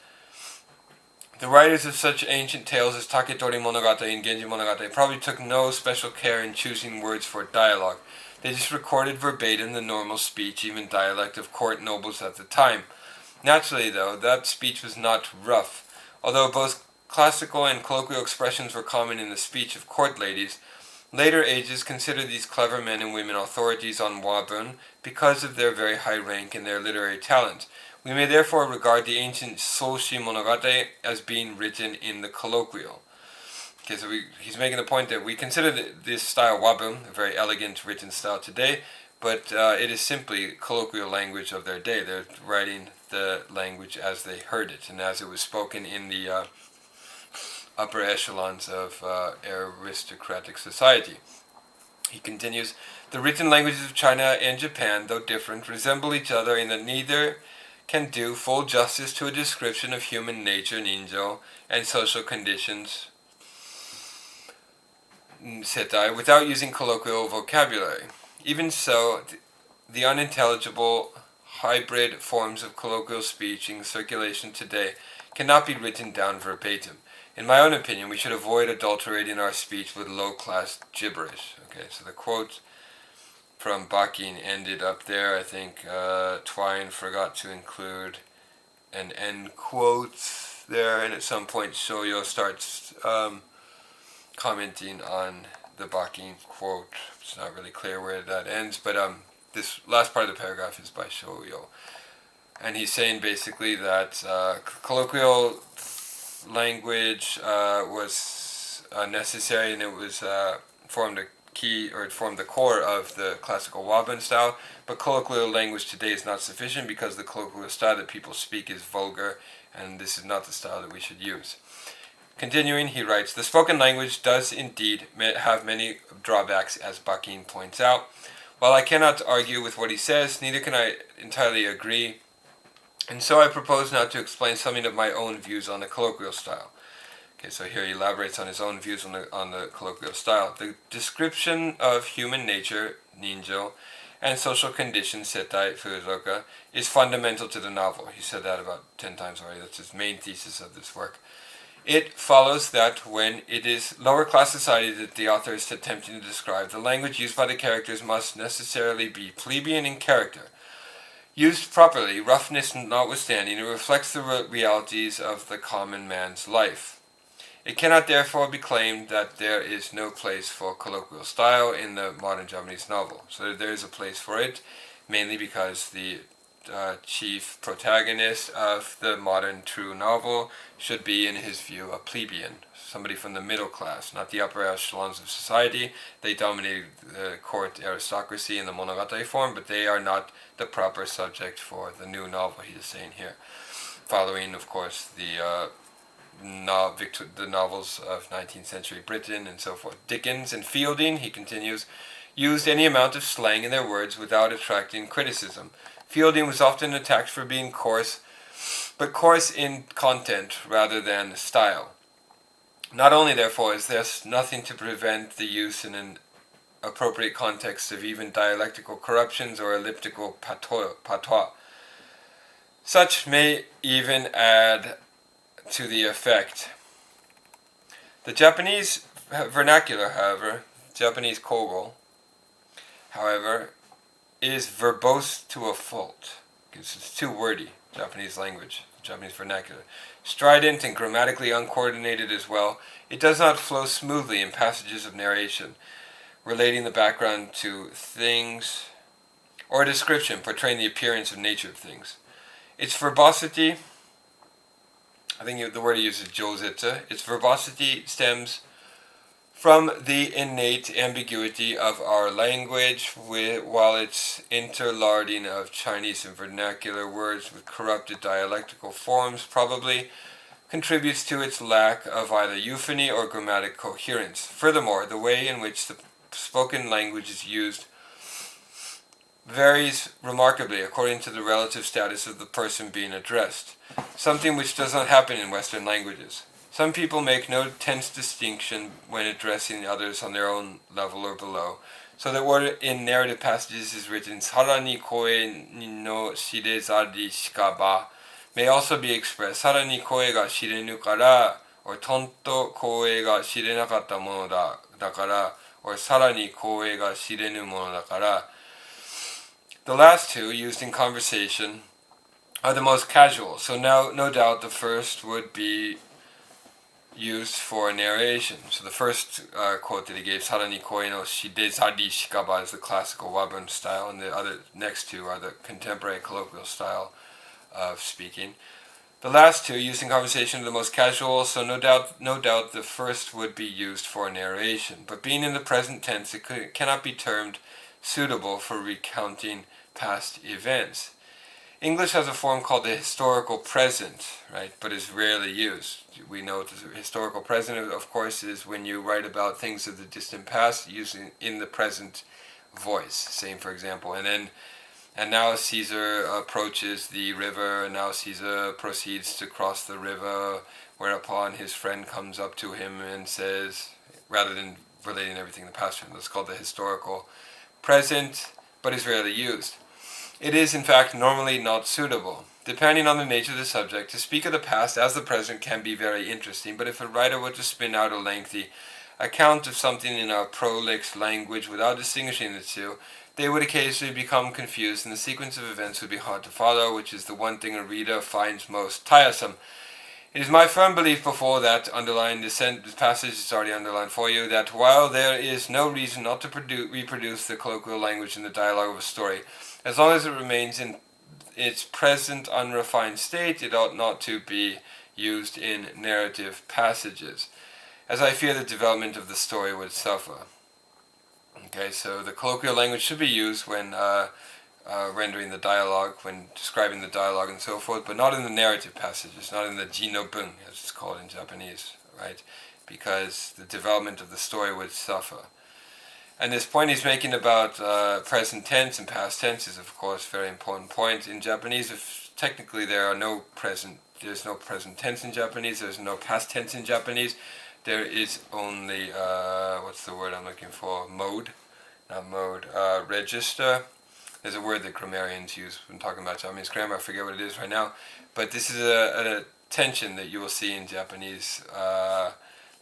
The writers of such ancient tales as Taketori Monogatari and Genji Monogatari probably took no special care in choosing words for dialogue. They just recorded verbatim the normal speech, even dialect of court nobles at the time. Naturally, though, that speech was not rough. Although both classical and colloquial expressions were common in the speech of court ladies, later ages considered these clever men and women authorities on wabun because of their very high rank and their literary talent. We may therefore regard the ancient Soshi Monogatari as being written in the colloquial." Okay, so he's making the point that we consider this style wabun, a very elegant written style today, but it is simply colloquial language of their day. They're writing the language as they heard it and as it was spoken in the upper echelons of aristocratic society. He continues, "The written languages of China and Japan, though different, resemble each other in that neither can do full justice to a description of human nature, ninjo, and social conditions, setai, without using colloquial vocabulary. Even so, the unintelligible hybrid forms of colloquial speech in circulation today cannot be written down verbatim. In my own opinion, we should avoid adulterating our speech with low-class gibberish." Okay, so the quote from Bakin ended up there. I think Twine forgot to include an end quote there, and at some point Shōyō starts commenting on the Bakin quote. It's not really clear where that ends, but this last part of the paragraph is by Shōyō. And he's saying basically that colloquial language was necessary, and it was formed the core of the classical wabun style, but colloquial language today is not sufficient because the colloquial style that people speak is vulgar, and this is not the style that we should use. Continuing, he writes, "The spoken language does indeed have many drawbacks, as Bakin points out. While I cannot argue with what he says, neither can I entirely agree, and so I propose now to explain something of my own views on the colloquial style." Okay, so here he elaborates on his own views on the colloquial style. "The description of human nature, ninjo, and social conditions, setai, furuzoka, is fundamental to the novel." He said that about 10 times already. That's his main thesis of this work. "It follows that when it is lower class society that the author is attempting to describe, the language used by the characters must necessarily be plebeian in character. Used properly, roughness notwithstanding, it reflects the realities of the common man's life. It cannot therefore be claimed that there is no place for colloquial style in the modern Japanese novel. So there is a place for it, mainly because the chief protagonist of the modern true novel should be, in his view, a plebeian, somebody from the middle class, not the upper echelons of society. They dominate the court aristocracy in the monogatari form, but they are not the proper subject for the new novel," he is saying here. Following, of course, the novels of 19th century Britain and so forth. Dickens and Fielding, he continues, used any amount of slang in their words without attracting criticism. Fielding was often attacked for being coarse, but coarse in content rather than style. Not only, therefore, is there nothing to prevent the use in an appropriate context of even dialectical corruptions or elliptical patois. Such may even add to the effect. The Japanese vernacular, however, Japanese kogo, however, is verbose to a fault, because it's too wordy, Japanese language, Japanese vernacular. Strident and grammatically uncoordinated as well, it does not flow smoothly in passages of narration, relating the background to things, or a description portraying the appearance of nature of things. Its verbosity, I think the word he uses is jōsetsu, its verbosity stems from the innate ambiguity of our language, while its interlarding of Chinese and vernacular words with corrupted dialectical forms probably contributes to its lack of either euphony or grammatic coherence. Furthermore, the way in which the spoken language is used varies remarkably according to the relative status of the person being addressed, something which does not happen in Western languages. Some people make no tense distinction when addressing others on their own level or below, so that what in narrative passages is written "sara ni koe no shirezari shikaba" may also be expressed "sara ni koe ga shirenu kara" or "tonto koe ga shirenakatta mono da kara" or "sara ni koe ga shirenu mono da kara." The last two, used in conversation, are the most casual, so no doubt the first would be used for narration. So the first quote that he gave, "Sara ni koi no shidezari shikaba," is the classical Wabun style, and the other next two are the contemporary colloquial style of speaking. The last two, used in conversation, are the most casual, so no doubt the first would be used for narration. But being in the present tense, it cannot be termed suitable for recounting past events. English has a form called the historical present, right, but is rarely used. We know the historical present, of course, is when you write about things of the distant past using in the present voice. Same, for example, and now Caesar approaches the river, and now Caesar proceeds to cross the river, whereupon his friend comes up to him and says, rather than relating everything in the past, that's called the historical present, but is rarely used. It is, in fact, normally not suitable. Depending on the nature of the subject, to speak of the past as the present can be very interesting, but if a writer were to spin out a lengthy account of something in a prolix language without distinguishing the two, they would occasionally become confused, and the sequence of events would be hard to follow, which is the one thing a reader finds most tiresome. It is my firm belief before that, underlined, the passage is already underlined for you, that while there is no reason not to reproduce the colloquial language in the dialogue of a story, as long as it remains in its present unrefined state, it ought not to be used in narrative passages, as I fear the development of the story would suffer. Okay, so the colloquial language should be used when rendering the dialogue, when describing the dialogue and so forth, but not in the narrative passages, not in the jinobun, as it's called in Japanese, right? Because the development of the story would suffer. And this point he's making about present tense and past tense is, of course, a very important point. In Japanese, if technically there's no present tense in Japanese, there's no past tense in Japanese, there is only, what's the word I'm looking for? Register. There's a word that grammarians use when talking about Japanese grammar. I forget what it is right now. But this is a tension that you will see in Japanese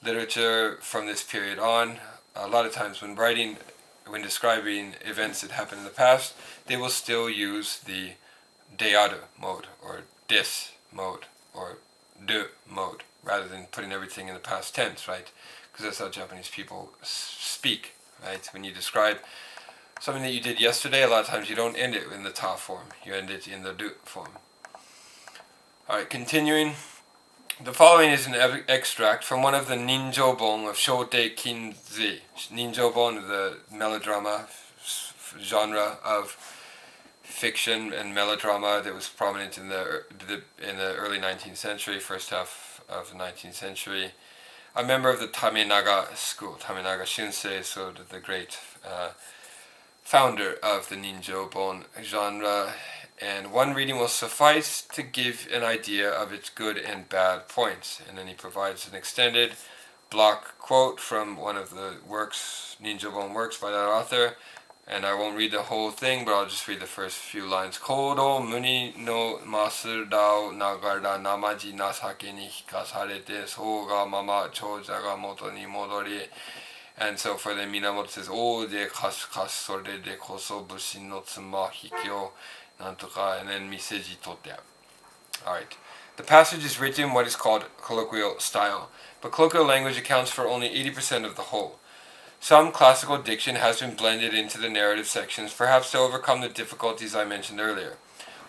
literature from this period on. A lot of times when describing events that happened in the past, they will still use the dearu mode, or des mode, or de mode, rather than putting everything in the past tense, right? Because that's how Japanese people speak, right? When you describe something that you did yesterday, a lot of times you don't end it in the ta form, you end it in the du form. Alright, continuing. The following is an extract from one of the ninjōbon of Shōtei Kinzei. Ninjōbon, the melodrama genre of fiction and melodrama that was prominent in the early 19th century, first half of the 19th century. A member of the Tamenaga school, Tamenaga Shinsei, so the great founder of the Ninjōbon genre, and one reading will suffice to give an idea of its good and bad points. And then he provides an extended block quote from one of the works, Ninjōbon works by that author, and I won't read the whole thing, but I'll just read the first few lines. Kodo muni no masu dao nagara namaji nasake ni hikasarete so ga mama chouja ga moto ni modori. And so for the Minamoto it says, O de kasu kasu sore de koso bushin no tsuma hikyo nantoka, and then miseji totte. Alright. The passage is written in what is called colloquial style, but colloquial language accounts for only 80% of the whole. Some classical diction has been blended into the narrative sections, perhaps to overcome the difficulties I mentioned earlier.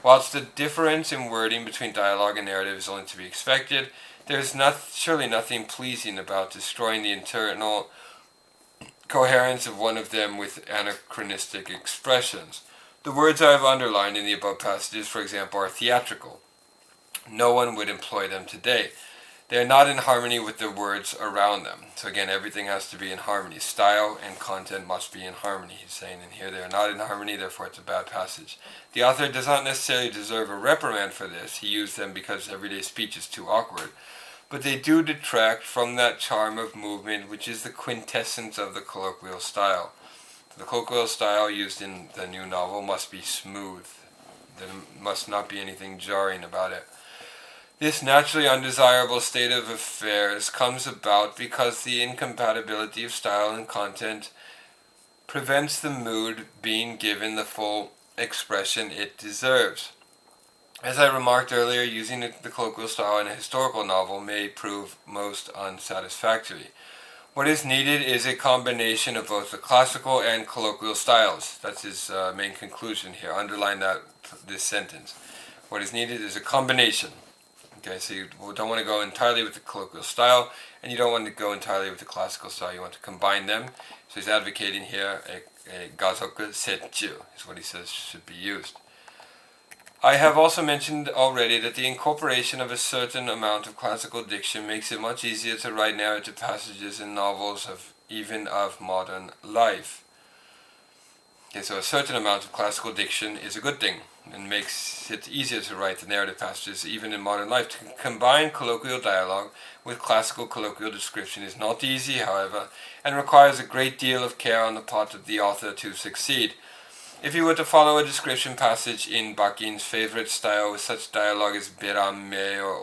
Whilst the difference in wording between dialogue and narrative is only to be expected, there is surely nothing pleasing about destroying the internal coherence of one of them with anachronistic expressions. The words I have underlined in the above passages, for example, are theatrical. No one would employ them today. They are not in harmony with the words around them. So again, everything has to be in harmony. Style and content must be in harmony. He's saying in here they are not in harmony, therefore it's a bad passage. The author does not necessarily deserve a reprimand for this. He used them because everyday speech is too awkward. But they do detract from that charm of movement which is the quintessence of the colloquial style. The colloquial style used in the new novel must be smooth. There must not be anything jarring about it. This naturally undesirable state of affairs comes about because the incompatibility of style and content prevents the mood being given the full expression it deserves. As I remarked earlier, using the colloquial style in a historical novel may prove most unsatisfactory. What is needed is a combination of both the classical and colloquial styles. That's his main conclusion here. Underline this sentence. What is needed is a combination. Okay, so you don't want to go entirely with the colloquial style, and you don't want to go entirely with the classical style. You want to combine them. So he's advocating here a gazoku setju is what he says should be used. I have also mentioned already that the incorporation of a certain amount of classical diction makes it much easier to write narrative passages in novels even of modern life. Okay, so a certain amount of classical diction is a good thing and makes it easier to write the narrative passages even in modern life. To combine colloquial dialogue with classical colloquial description is not easy, however, and requires a great deal of care on the part of the author to succeed. If you were to follow a description passage in Bakin's favorite style with such dialogue as beramme or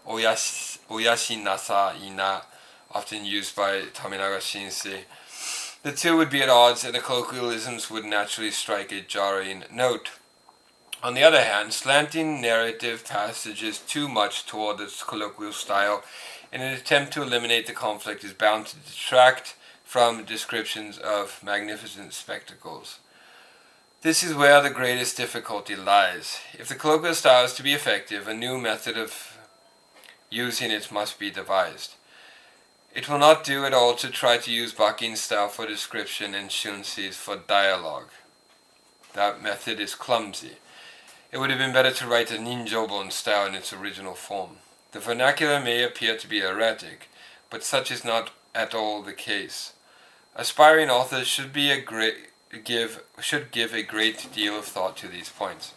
oyashinasa ina, often used by Taminaga Shinzui, the two would be at odds and the colloquialisms would naturally strike a jarring note. On the other hand, slanting narrative passages too much toward its colloquial style in an attempt to eliminate the conflict is bound to detract from descriptions of magnificent spectacles. This is where the greatest difficulty lies. If the colloquial style is to be effective, a new method of using it must be devised. It will not do at all to try to use Bakin's style for description and Shunsui's for dialogue. That method is clumsy. It would have been better to write a Ninjōbon style in its original form. The vernacular may appear to be erratic, but such is not at all the case. Aspiring authors should give a great deal of thought to these points.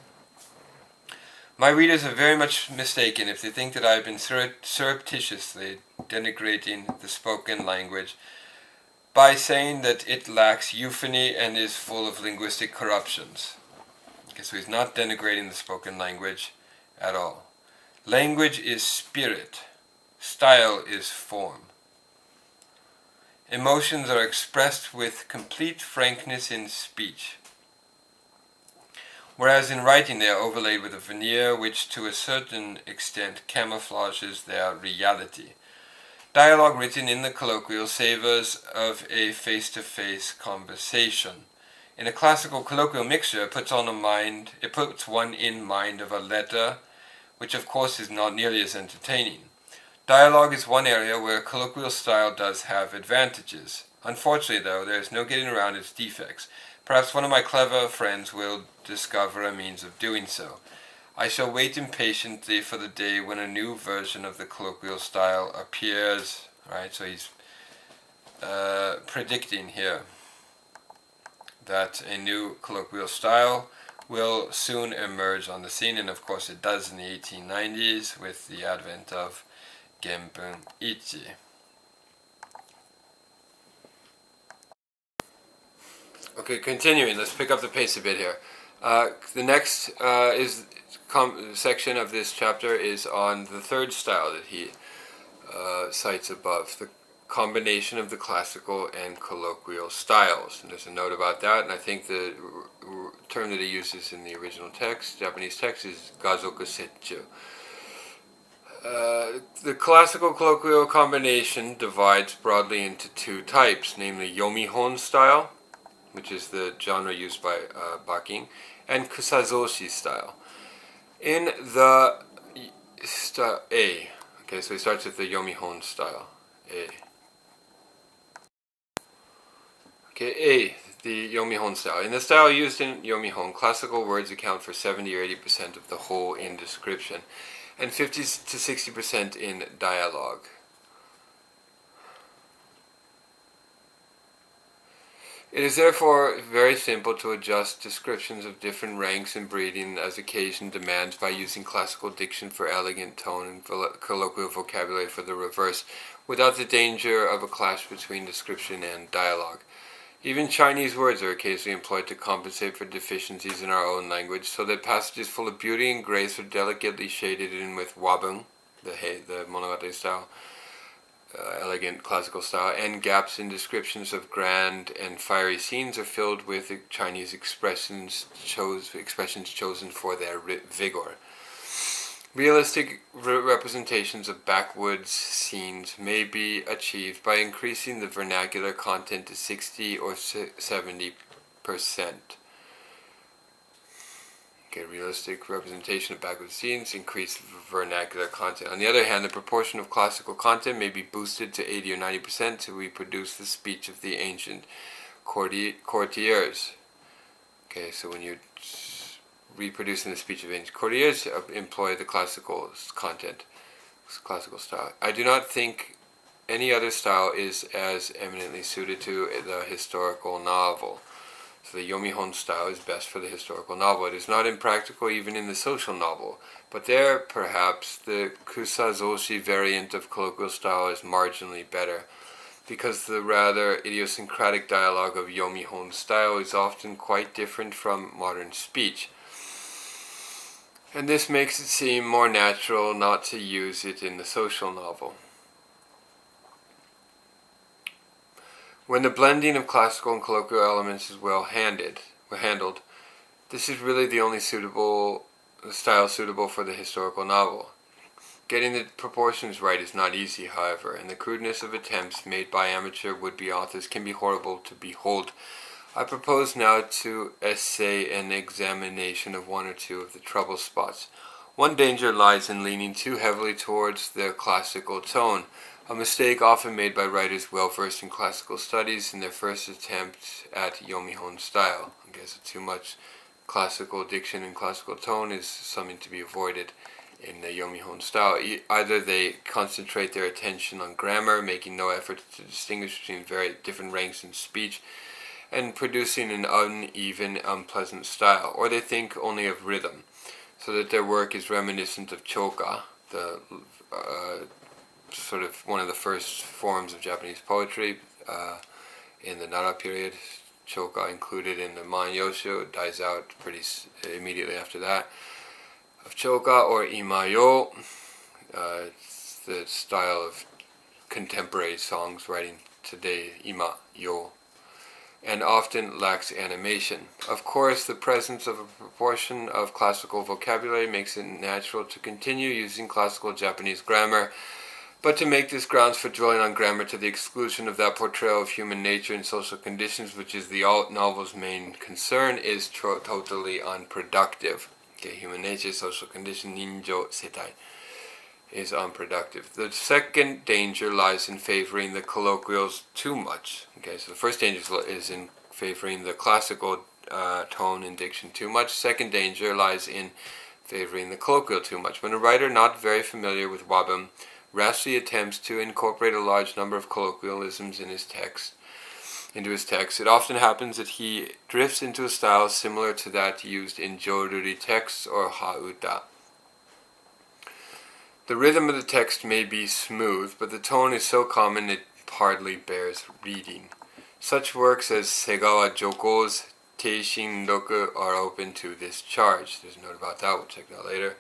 My readers are very much mistaken if they think that I have been surreptitiously denigrating the spoken language by saying that it lacks euphony and is full of linguistic corruptions. Okay, so he's not denigrating the spoken language at all. Language is spirit. Style is form. Emotions are expressed with complete frankness in speech, whereas in writing they are overlaid with a veneer which to a certain extent camouflages their reality. Dialogue written in the colloquial savors of a face-to-face conversation. In a classical colloquial mixture, it puts one in mind of a letter, which of course is not nearly as entertaining. Dialogue is one area where colloquial style does have advantages. Unfortunately, though, there is no getting around its defects. Perhaps one of my clever friends will discover a means of doing so. I shall wait impatiently for the day when a new version of the colloquial style appears. Right, so he's predicting here that a new colloquial style will soon emerge on the scene, and of course it does in the 1890s with the advent of Genpun Ichi. Okay, continuing, let's pick up the pace a bit here. The next section of this chapter is on the third style that he cites above, the combination of the classical and colloquial styles. And there's a note about that, and I think the term that he uses in the original text, Japanese text, is gazoku setchu. The classical colloquial combination divides broadly into two types, namely yomihon style, which is the genre used by Bakin, and kusazoshi style. In the A, okay, so he starts with the yomihon style, A. Okay, A, the yomihon style. In the style used in yomihon, classical words account for 70 or 80% of the whole in description, and 50 to 60% in dialogue. It is therefore very simple to adjust descriptions of different ranks and breeding as occasion demands by using classical diction for elegant tone and colloquial vocabulary for the reverse, without the danger of a clash between description and dialogue. Even Chinese words are occasionally employed to compensate for deficiencies in our own language, so that passages full of beauty and grace are delicately shaded in with wabun, the monogatari style, elegant classical style, and gaps in descriptions of grand and fiery scenes are filled with Chinese expressions chosen for their vigor. Realistic representations of backwoods scenes may be achieved by increasing the vernacular content to 60 or 70%. Okay, realistic representation of backwoods scenes, increase vernacular content. On the other hand, the proportion of classical content may be boosted to 80 or 90% to reproduce the speech of the ancient courtiers. Okay, so when you're reproducing the speech of ancient courtiers, employ the classical content, classical style. I do not think any other style is as eminently suited to the historical novel. So the yomihon style is best for the historical novel. It is not impractical even in the social novel, but there, perhaps, the kusazoshi variant of colloquial style is marginally better, because the rather idiosyncratic dialogue of yomihon style is often quite different from modern speech. And this makes it seem more natural not to use it in the social novel. When the blending of classical and colloquial elements is well handled, this is really the only style suitable for the historical novel. Getting the proportions right is not easy, however, and the crudeness of attempts made by amateur would-be authors can be horrible to behold. I propose now to essay an examination of one or two of the trouble spots. One danger lies in leaning too heavily towards the classical tone, a mistake often made by writers well versed in classical studies in their first attempt at yomihon style. I guess too much classical diction and classical tone is something to be avoided in the yomihon style. Either they concentrate their attention on grammar, making no effort to distinguish between very different ranks in speech, and producing an uneven, unpleasant style, or they think only of rhythm, so that their work is reminiscent of choka, the sort of one of the first forms of Japanese poetry in the Nara period. Choka, included in the Man-yoshu, dies out pretty immediately after that. Of choka or imayo, the style of contemporary songs writing today, ima-yo, and often lacks animation. Of course, the presence of a proportion of classical vocabulary makes it natural to continue using classical Japanese grammar, but to make this grounds for dwelling on grammar to the exclusion of that portrayal of human nature and social conditions, which is the novel's main concern, is totally unproductive. Okay, human nature, social condition, ninjo, setai, is unproductive. The second danger lies in favoring the colloquials too much. Okay, so the first danger is in favoring the classical tone and diction too much. Second danger lies in favoring the colloquial too much. When a writer not very familiar with wabun rashly attempts to incorporate a large number of colloquialisms in his text, into his text, it often happens that he drifts into a style similar to that used in Jōruri texts or hauta. The rhythm of the text may be smooth, but the tone is so common it hardly bears reading. Such works as Segawa Joko's Teishin Roku are open to this charge. There's a note about that, we'll check that later.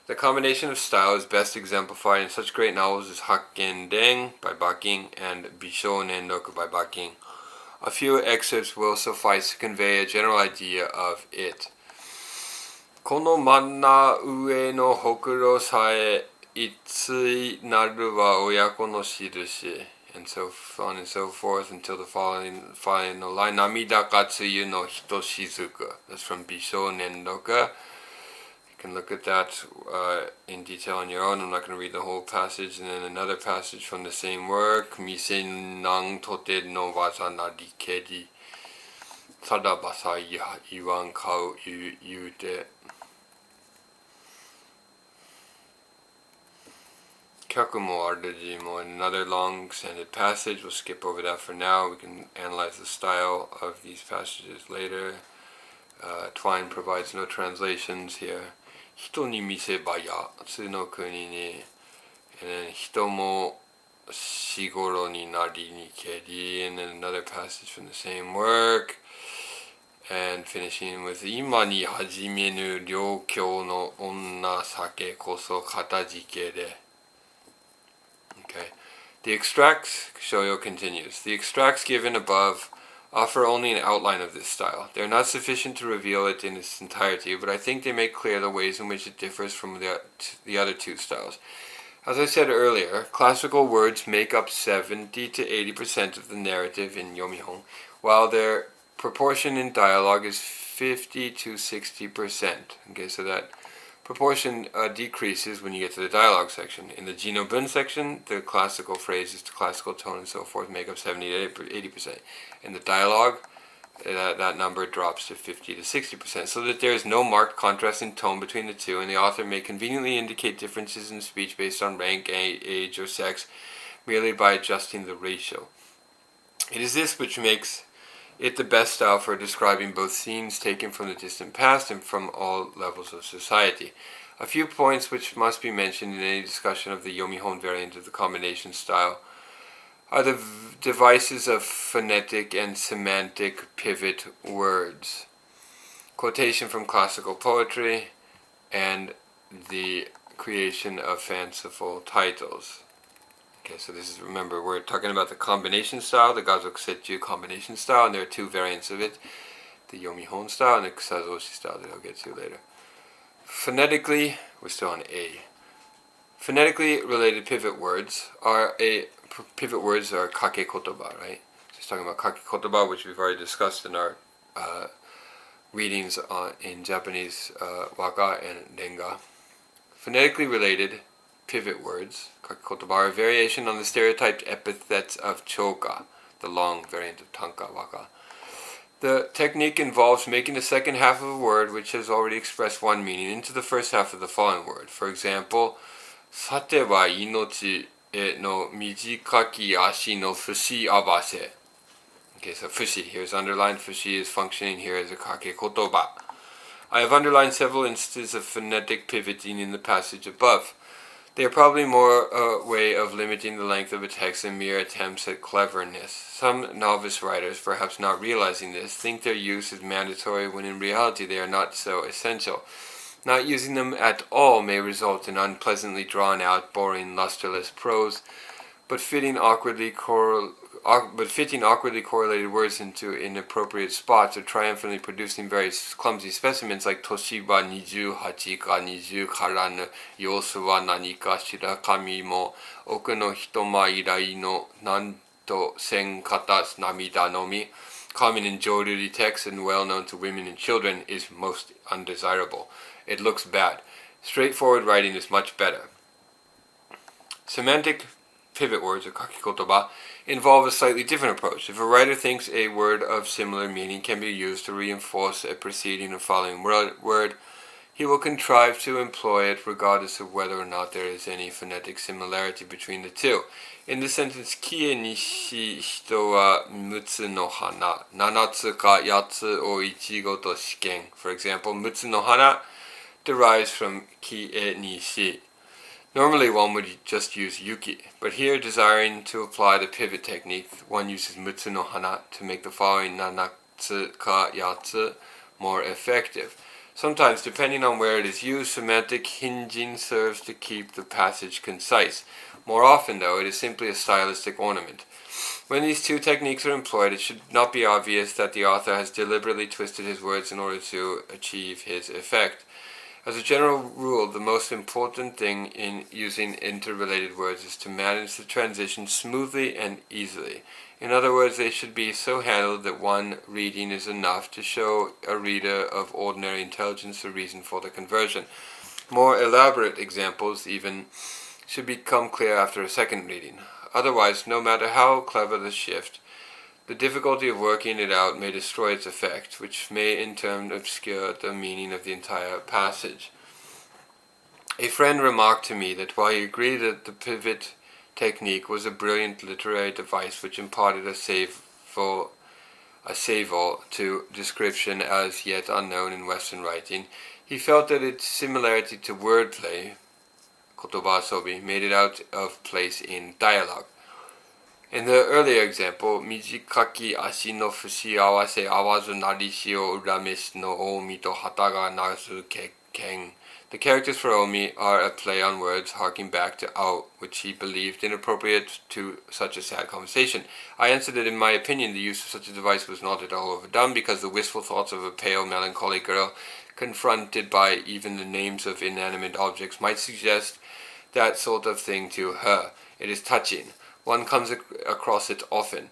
The combination of style is best exemplified in such great novels as Hakken Den by Bakin and Bishonen Roku by Bakin. A few excerpts will suffice to convey a general idea of it. Kono manna ue no hokuro sae itsui naru wa oyako no shirushi. And so on and so forth until the following final line. Namida katsuyu no hito shizuku. That's from Bishonen Roku. You can look at that in detail on your own. I'm not going to read the whole passage. And then another passage from the same work. Mise nang tote no waza nari keri. Tada basa iwan kau yute. Kyakumo Ardajimo, another long extended passage. We'll skip over that for now. We can analyze the style of these passages later. Twine provides no translations here. Hito ni miseba yatsu no kuni ni. And then hito mo shigoro ni nari ni keri. And then another passage from the same work. And finishing with Ima ni hajimenu ryōkyō no onna sake koso katajike de. Okay. The extracts, Shōyō continues, the extracts given above offer only an outline of this style. They are not sufficient to reveal it in its entirety, but I think they make clear the ways in which it differs from the other two styles. As I said earlier, classical words make up 70 to 80% of the narrative in Yomihon, while their proportion in dialogue is 50 to 60%. Okay, so that proportion decreases when you get to the dialogue section. In the Jinobun section, the classical phrases, the classical tone and so forth make up 70 to 80%. In the dialogue, that number drops to 50 to 60%, so that there is no marked contrast in tone between the two, and the author may conveniently indicate differences in speech based on rank, age, or sex, merely by adjusting the ratio. It is this which makes it the best style for describing both scenes taken from the distant past and from all levels of society. A few points which must be mentioned in any discussion of the Yomihon variant of the combination style are the devices of phonetic and semantic pivot words, quotation from classical poetry, and the creation of fanciful titles. Okay, so this is, remember, we're talking about the combination style, the Gazokusetsu combination style, and there are two variants of it, the Yomihon style and the Kusazoshi style that I'll get to later. Phonetically, we're still on A. Phonetically related pivot words are kake kotoba, right? Just talking about kake kotoba, which we've already discussed in our readings in Japanese waka and renga. Phonetically related pivot words, kakekotoba, are a variation on the stereotyped epithets of choka, the long variant of tanka waka. The technique involves making the second half of a word which has already expressed one meaning into the first half of the following word. For example, sate wa inochi no mijikaki ashi no fushi abase. Okay, so fushi here is underlined. Fushi is functioning here as a kakekotoba. I have underlined several instances of phonetic pivoting in the passage above. They are probably more a way of limiting the length of a text than mere attempts at cleverness. Some novice writers, perhaps not realizing this, think their use is mandatory when in reality they are not so essential. Not using them at all may result in unpleasantly drawn out, boring, lusterless prose, but fitting awkwardly correlated words into inappropriate spots, or triumphantly producing very clumsy specimens like Toshiba 28か20からぬ様子は何かしら神も奥の人前来のなんと千方涙のみ common in Jōruri texts and well known to women and children, is most undesirable. It looks bad. Straightforward writing is much better. Semantic pivot words, or kakikotoba, involve a slightly different approach. If a writer thinks a word of similar meaning can be used to reinforce a preceding or following word, he will contrive to employ it regardless of whether or not there is any phonetic similarity between the two. In the sentence, Kie nishi hito wa mutsu no hana, nanatsu ka yatsu o ichigo to shiken. For example, mutsu no hana derives from kie nishi. Normally one would just use yuki, but here, desiring to apply the pivot technique, one uses mutsu no hana to make the following nanatsu ka yatsu more effective. Sometimes, depending on where it is used, semantic hinging serves to keep the passage concise. More often, though, it is simply a stylistic ornament. When these two techniques are employed, it should not be obvious that the author has deliberately twisted his words in order to achieve his effect. As a general rule, the most important thing in using interrelated words is to manage the transition smoothly and easily. In other words, they should be so handled that one reading is enough to show a reader of ordinary intelligence the reason for the conversion. More elaborate examples even should become clear after a second reading. Otherwise, no matter how clever the shift, the difficulty of working it out may destroy its effect, which may in turn obscure the meaning of the entire passage. A friend remarked to me that while he agreed that the pivot technique was a brilliant literary device which imparted a savor to description as yet unknown in Western writing, he felt that its similarity to wordplay, kotoba asobi, made it out of place in dialogue. In the earlier example, mijikaki ashi no fushi awase awazu narishi o urameshi no omi to hata ga nazu ken. The characters for omi are a play on words harking back to ao, which he believed inappropriate to such a sad conversation. I answered that in my opinion the use of such a device was not at all overdone, because the wistful thoughts of a pale, melancholy girl, confronted by even the names of inanimate objects, might suggest that sort of thing to her. It is touching. One comes across it often.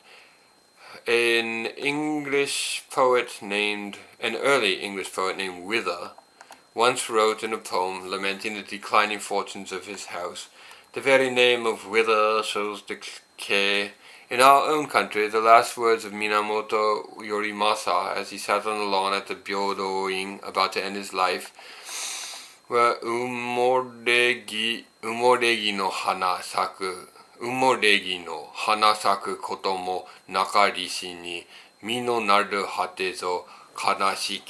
An early English poet named Wither once wrote in a poem lamenting the declining fortunes of his house. The very name of Wither shows decay. In our own country, the last words of Minamoto Yorimasa, as he sat on the lawn at the Byodo-in about to end his life, were umoregi no hana saku. Umoregi no hana saku koto mo nakarishi ni mi no naru hate zo kanashi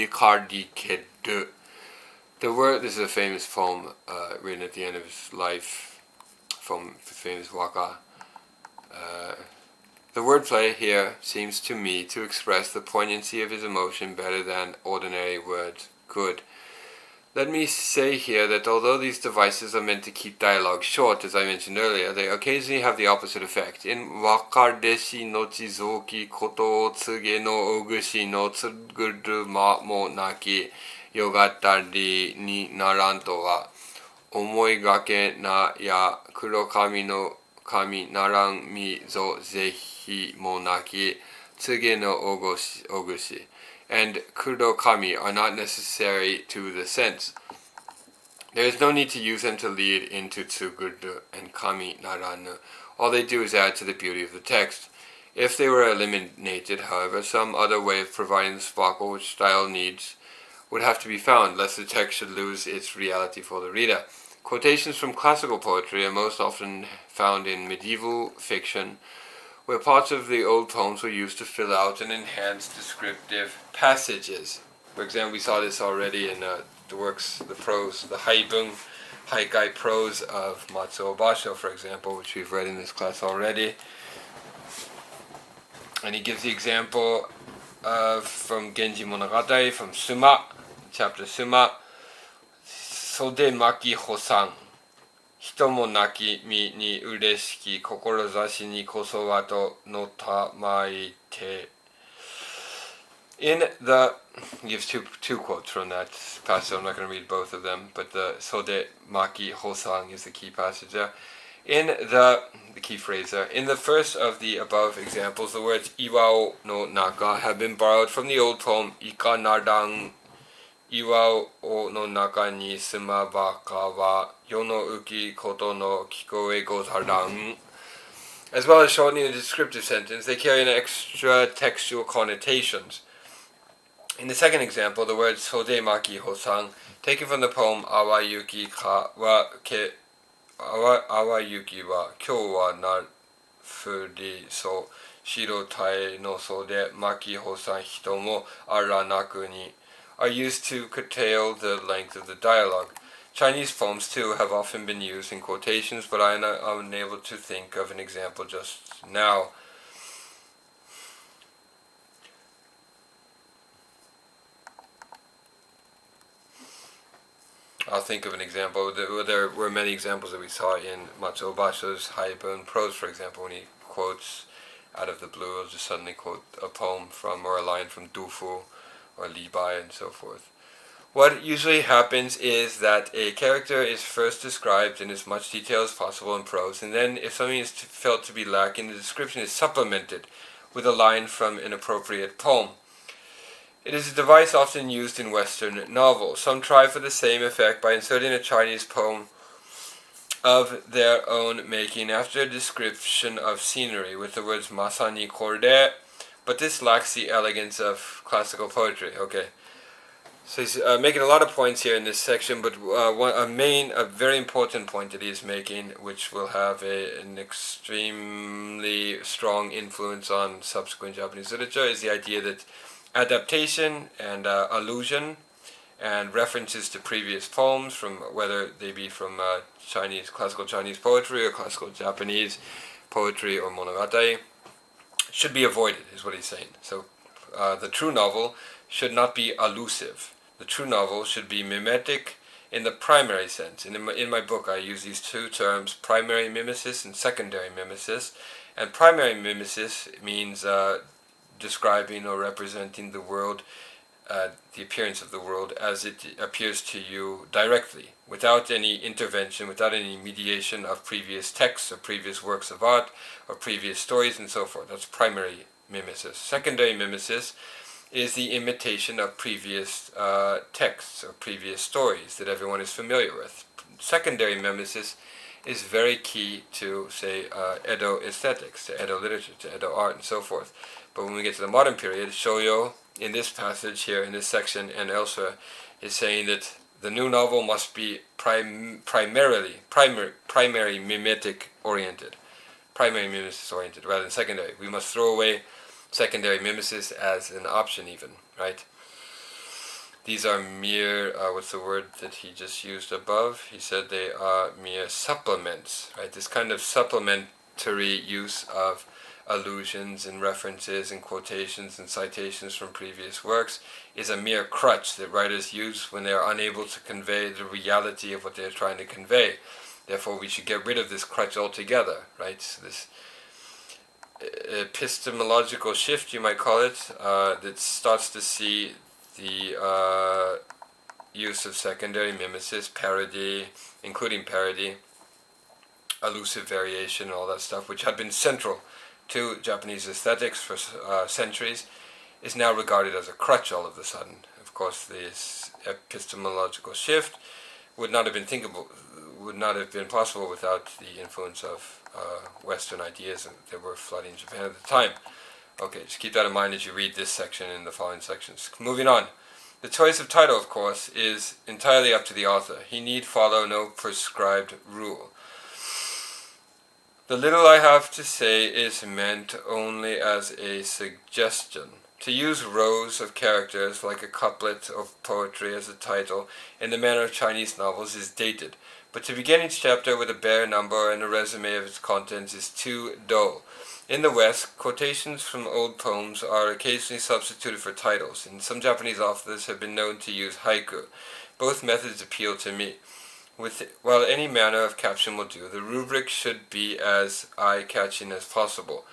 karikeru. This is a famous poem written at the end of his life from the famous waka. The wordplay here seems to me to express the poignancy of his emotion better than ordinary words could. Let me say here that although these devices are meant to keep dialogue short, as I mentioned earlier, they occasionally have the opposite effect. In wakareshi no chizoki koto o tsuge no ogushi no tsuguru ma mo naki yogatari ni naranto wa omoigake na ya kurokami no kami naran mi zo zehi mo naki tsuge no ogushi and kurokami are not necessary to the sense. There is no need to use them to lead into tsuguru and kami naranu. All they do is add to the beauty of the text. If they were eliminated, however, some other way of providing the sparkle which style needs would have to be found, lest the text should lose its reality for the reader. Quotations from classical poetry are most often found in medieval fiction, where parts of the old poems were used to fill out and enhance descriptive passages. For example, we saw this already in the prose, the haikai prose of Matsuo Basho, for example, which we've read in this class already. And he gives the example from Genji Monogatari, from Suma, chapter Suma, Sode maki hosan. Hitomo naki mi ni ureshiki kokorozashi ni koso wa to no tamaite. He gives two quotes from that passage. I'm not going to read both of them, but the Sode maki hosan is the key passage there. In the key phrase there. In the first of the above examples, the words Iwao no naka have been borrowed from the old poem Ika Naran Iwao no naka ni sumabaka wa yono uki koto no kikoe gozaran. As well as shortening a descriptive sentence, they carry an extra textual connotations. In the second example, the word Sodemaki Hosang, taken from the poem Awayuki wa kyou wa narfuri so shiro tai no so de maki hosan hito mo aranaku ni, are used to curtail the length of the dialogue. Chinese poems, too, have often been used in quotations, but I am unable to think of an example just now. I'll think of an example. There were many examples that we saw in Matsuo Basho's Haibun prose, for example, when he quotes out of the blue, he'll just suddenly quote a poem from, or a line from Dufu or Li Bai and so forth. What usually happens is that a character is first described in as much detail as possible in prose, and then if something is felt to be lacking, the description is supplemented with a line from an appropriate poem. It is a device often used in Western novels. Some try for the same effect by inserting a Chinese poem of their own making after a description of scenery with the words masani korde, but this lacks the elegance of classical poetry. Okay. So he's making a lot of points here in this section, but a very important point that he is making, which will have an extremely strong influence on subsequent Japanese literature, is the idea that adaptation and allusion and references to previous poems, from whether they be from classical Chinese poetry or classical Japanese poetry or monogatari, should be avoided, is what he's saying. So the true novel should not be allusive. The true novel should be mimetic in the primary sense. In my book, I use these two terms, primary mimesis and secondary mimesis. And primary mimesis means describing or representing the world, the appearance of the world as it appears to you directly, without any intervention, without any mediation of previous texts or previous works of art or previous stories and so forth. That's primary mimesis. Secondary mimesis is the imitation of previous texts or previous stories that everyone is familiar with. Secondary mimesis is very key to, say, Edo aesthetics, to Edo literature, to Edo art, and so forth. But when we get to the modern period, Shōyō, in this passage here, in this section and elsewhere, is saying that the new novel must be primary mimetic oriented, primary mimesis oriented, rather than secondary. We must throw away secondary mimesis as an option even, right? These are mere, what's the word that he just used above? He said they are mere supplements, right? This kind of supplementary use of allusions and references and quotations and citations from previous works is a mere crutch that writers use when they are unable to convey the reality of what they are trying to convey. Therefore, we should get rid of this crutch altogether, right? So this epistemological shift, you might call it, that starts to see the use of secondary mimesis, parody, including parody, allusive variation, all that stuff, which had been central to Japanese aesthetics for centuries, is now regarded as a crutch all of a sudden. Of course, this epistemological shift would not have been possible without the influence of Western ideas that were flooding Japan at the time. Okay, just keep that in mind as you read this section and the following sections. Moving on. The choice of title, of course, is entirely up to the author. He need follow no prescribed rule. The little I have to say is meant only as a suggestion. To use rows of characters like a couplet of poetry as a title in the manner of Chinese novels is dated, but to begin each chapter with a bare number and a resume of its contents is too dull. In the West, quotations from old poems are occasionally substituted for titles, and some Japanese authors have been known to use haiku. Both methods appeal to me. While any manner of caption will do, the rubric should be as eye-catching as possible,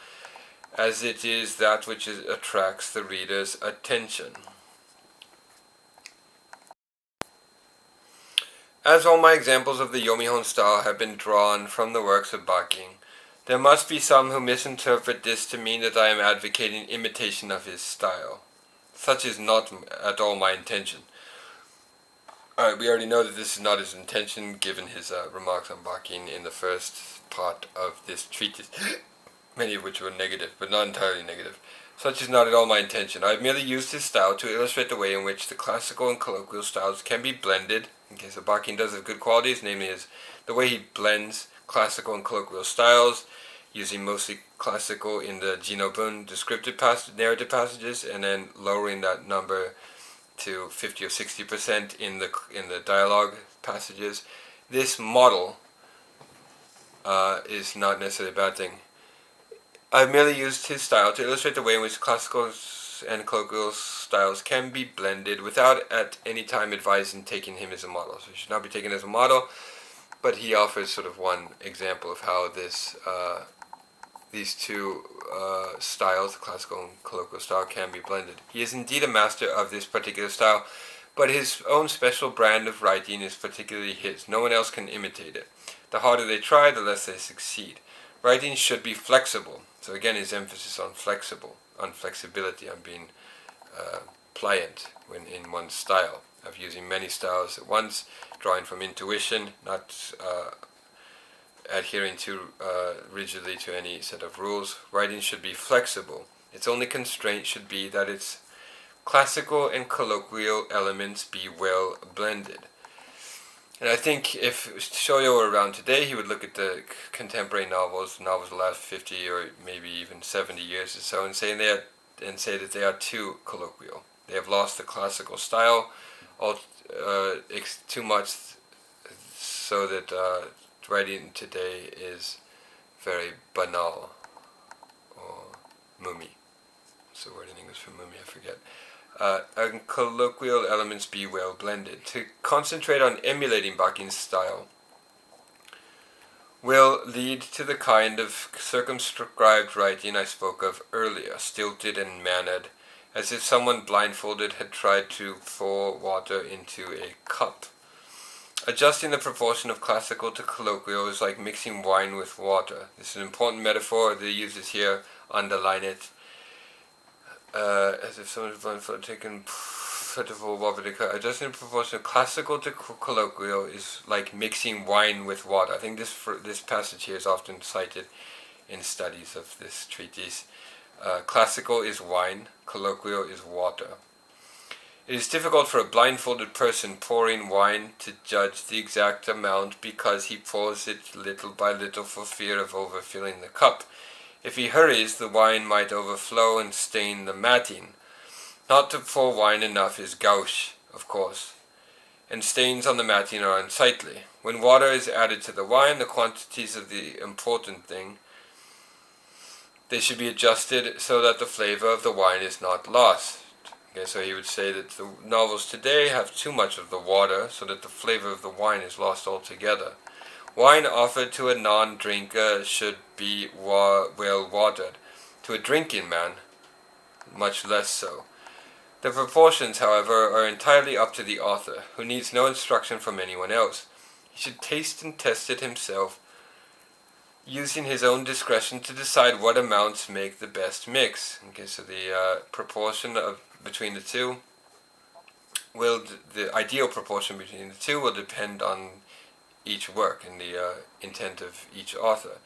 as it is that which attracts the reader's attention. As all my examples of the Yomihon style have been drawn from the works of Bakin, there must be some who misinterpret this to mean that I am advocating imitation of his style. Such is not at all my intention. Alright, we already know that this is not his intention, given his remarks on Bakin in the first part of this treatise, many of which were negative, but not entirely negative. Such is not at all my intention. I have merely used his style to illustrate the way in which the classical and colloquial styles can be blended. Okay, so Bakin does have good qualities, namely the way he blends classical and colloquial styles, using mostly classical in the Jinobun descriptive narrative passages, and then lowering that number to 50 or 60% in the dialogue passages. This model is not necessarily a bad thing. I've merely used his style to illustrate the way in which classical and colloquial styles can be blended without at any time advising taking him as a model. So he should not be taken as a model, but he offers sort of one example of how these two styles, classical and colloquial style, can be blended. He is indeed a master of this particular style, but his own special brand of writing is particularly his. No one else can imitate it. The harder they try, the less they succeed. Writing should be flexible. So again, his emphasis on flexibility, on being pliant in one's style, of using many styles at once, drawing from intuition, not adhering too rigidly to any set of rules. Writing should be flexible. Its only constraint should be that its classical and colloquial elements be well blended. And I think if Shōyō were around today, he would look at the contemporary novels of the last 50 or maybe even 70 years or so, and say that they are too colloquial. They have lost the classical style too much, so that writing today is very banal, or mumi. What's the word in English for mumi? I forget. And colloquial elements be well blended. To concentrate on emulating Bakin's style will lead to the kind of circumscribed writing I spoke of earlier, stilted and mannered, as if someone blindfolded had tried to pour water into a cup. Adjusting the proportion of classical to colloquial is like mixing wine with water. This is an important metaphor. The users here underline it. As if someone was blindfolded, taken adjusting the proportion of classical to colloquial is like mixing wine with water. I think this passage here is often cited in studies of this treatise. Classical is wine, colloquial is water. It is difficult for a blindfolded person pouring wine to judge the exact amount because he pours it little by little for fear of overfilling the cup. If he hurries, the wine might overflow and stain the matting. Not to pour wine enough is gauche, of course, and stains on the matting are unsightly. When water is added to the wine, the quantities of the important thing, they should be adjusted so that the flavor of the wine is not lost. Okay, so he would say that the novels today have too much of the water so that the flavor of the wine is lost altogether. Wine offered to a non-drinker should be well watered. To a drinking man, much less so. The proportions, however, are entirely up to the author, who needs no instruction from anyone else. He should taste and test it himself, using his own discretion to decide what amounts make the best mix. Okay, so the proportion between the two the ideal proportion between the two will depend on each work and the intent of each author.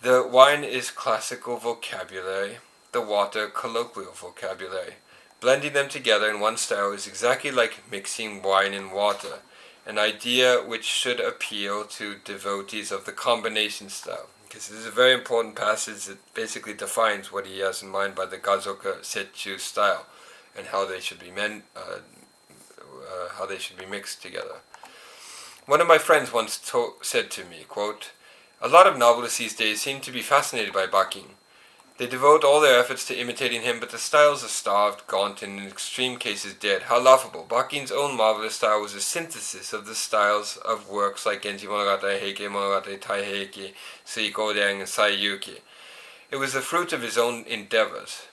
The wine is classical vocabulary, the water colloquial vocabulary. Blending them together in one style is exactly like mixing wine and water, an idea which should appeal to devotees of the combination style. Because this is a very important passage that basically defines what he has in mind by the Gazoka Setchu style and how they should be mixed together. One of my friends once said to me, quote, "A lot of novelists these days seem to be fascinated by Bakin. They devote all their efforts to imitating him, but the styles are starved, gaunt, and in extreme cases dead. How laughable. Bakin's own marvelous style was a synthesis of the styles of works like Genji Monogatari, Heike Monogatari, Taiheiki, Suikoden, and Saiyuki. It was the fruit of his own endeavors."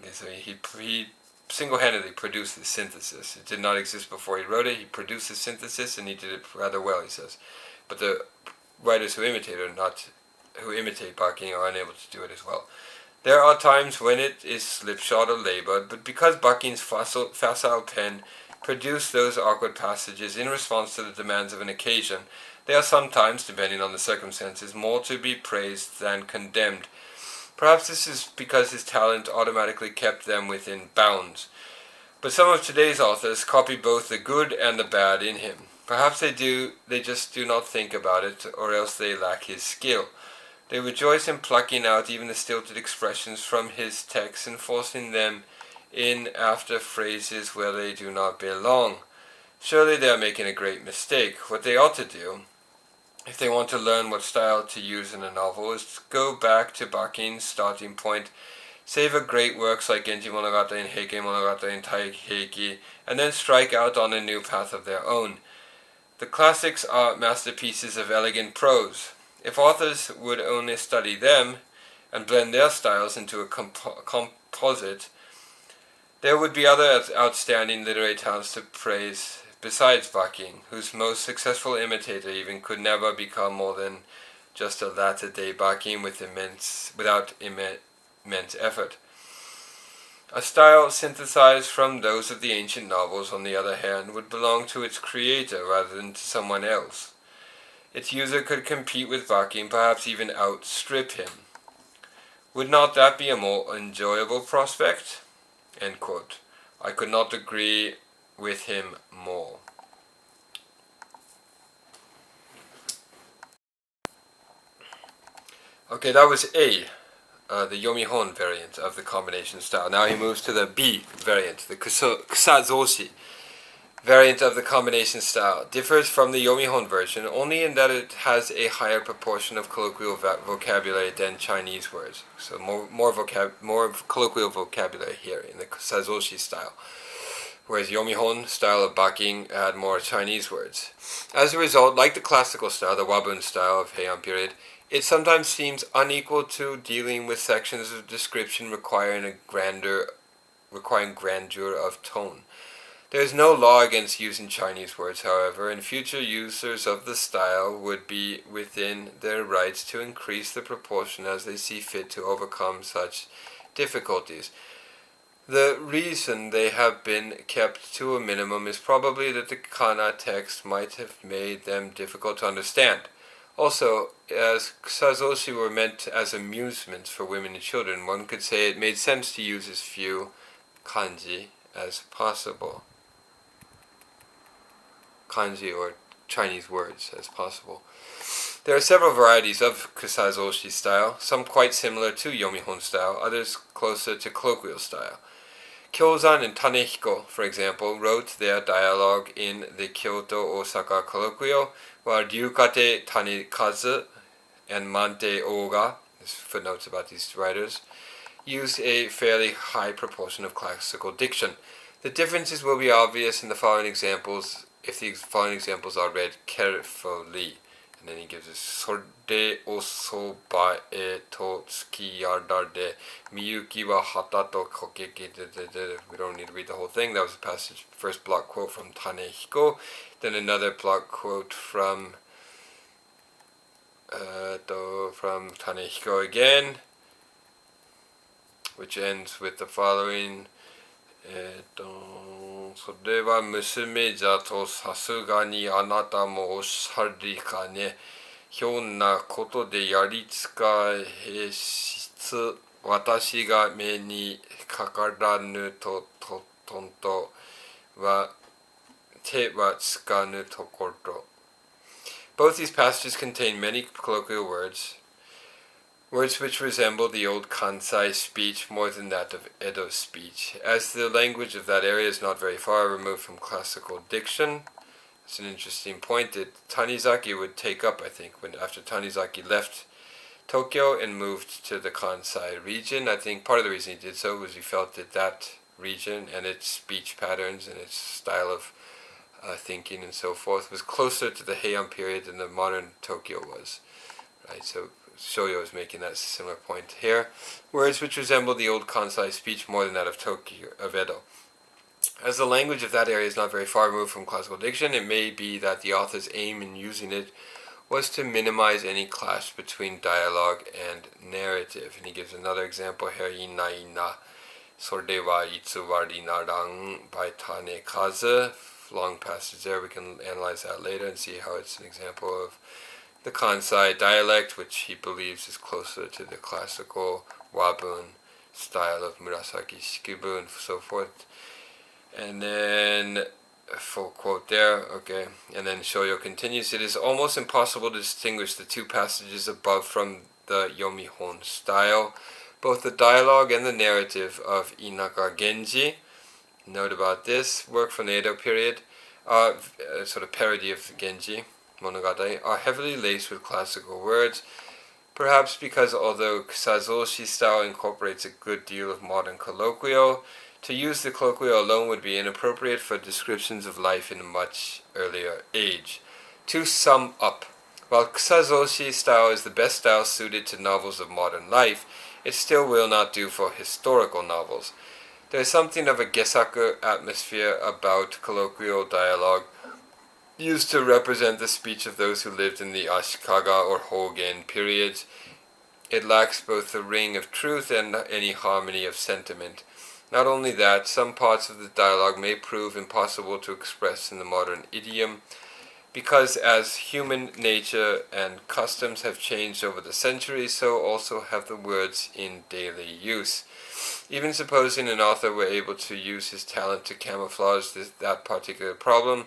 Okay, so he single-handedly produced this synthesis. It did not exist before he wrote it. He produced the synthesis, and he did it rather well, he says. But the writers who imitate Bakin are unable to do it as well. There are times when it is slipshod or labored, but because Bakin's facile pen produced those awkward passages in response to the demands of an occasion, they are sometimes, depending on the circumstances, more to be praised than condemned. Perhaps this is because his talent automatically kept them within bounds. But some of today's authors copy both the good and the bad in him. Perhaps they just do not think about it, or else they lack his skill. They rejoice in plucking out even the stilted expressions from his text and forcing them in after phrases where they do not belong. Surely they are making a great mistake. What they ought to do, if they want to learn what style to use in a novel, is to go back to Bakin's starting point, savor great works like Genji Monogatari and Heike Monogatari and Taiki, and then strike out on a new path of their own. The classics are masterpieces of elegant prose. If authors would only study them and blend their styles into a composite, there would be other outstanding literary talents to praise besides Bakin, whose most successful imitator even could never become more than just a latter-day Bakin without immense effort. A style synthesized from those of the ancient novels, on the other hand, would belong to its creator rather than to someone else. Its user could compete with Bakin, perhaps even outstrip him. Would not that be a more enjoyable prospect? End quote. I could not agree with him more. Okay, that was A, the Yomihon variant of the combination style. Now he moves to the B variant, the Kusazoshi variant of the combination style. Differs from the Yomihon version only in that it has a higher proportion of colloquial vocabulary than Chinese words. So more colloquial vocabulary here in the Kusazoshi style. Whereas Yomihon style of Bakin had more Chinese words. As a result, like the classical style, the Wabun style of Heian period, it sometimes seems unequal to dealing with sections of description requiring grandeur of tone. There is no law against using Chinese words, however, and future users of the style would be within their rights to increase the proportion as they see fit to overcome such difficulties. The reason they have been kept to a minimum is probably that the kana text might have made them difficult to understand. Also, as kusazoshi were meant as amusements for women and children, one could say it made sense to use as few kanji as possible. Kanji or Chinese words as possible. There are several varieties of kusazoshi style, some quite similar to Yomihon style, others closer to colloquial style. Kyōzan and Tanehiko, for example, wrote their dialogue in the Kyoto-Osaka colloquial, while Ryukate Tanikazu and Mante Oga, there's footnotes about these writers, used a fairly high proportion of classical diction. The differences will be obvious in the following examples, if the following examples are read carefully. And then he gives us Sorde o soba e to tsukiyara de miyuki wa hata to kokeke. We don't need to read the whole thing. That was the passage, first block quote from Tanehiko. Then another block quote from Tanehiko again, which ends with the following. それは娘じゃとさすがにあなたもおっしゃりかね。ひょんなことでやりつかへしつ私が目にかからぬととんとは手はつかぬところ. Both these passages contain many colloquial words which resemble the old Kansai speech more than that of Edo speech. As the language of that area is not very far removed from classical diction, it's an interesting point that Tanizaki would take up, I think, after Tanizaki left Tokyo and moved to the Kansai region. I think part of the reason he did so was he felt that that region and its speech patterns and its style of thinking and so forth was closer to the Heian period than the modern Tokyo was. Right, so Shōyō is making that similar point here. Words which resemble the old Kansai speech more than that of Edo. As the language of that area is not very far removed from classical diction, it may be that the author's aim in using it was to minimize any clash between dialogue and narrative. And he gives another example here, Ina ina, sorde wa itsuwari naran by Tanekazu. Long passage there, we can analyze that later and see how it's an example of the Kansai dialect, which he believes is closer to the classical Wabun style of Murasaki Shikibu and so forth. And then full quote there, okay. And then Shōyō continues, it is almost impossible to distinguish the two passages above from the Yomihon style. Both the dialogue and the narrative of Inaka Genji, note about this, work from the Edo period, sort of parody of Genji Monogatari, are heavily laced with classical words, perhaps because although Kusazoshi style incorporates a good deal of modern colloquial, to use the colloquial alone would be inappropriate for descriptions of life in a much earlier age. To sum up, while Kusazoshi style is the best style suited to novels of modern life, it still will not do for historical novels. There is something of a gesaku atmosphere about colloquial dialogue used to represent the speech of those who lived in the Ashikaga or Hogen periods. It lacks both the ring of truth and any harmony of sentiment. Not only that, some parts of the dialogue may prove impossible to express in the modern idiom, because as human nature and customs have changed over the centuries, so also have the words in daily use. Even supposing an author were able to use his talent to camouflage that particular problem,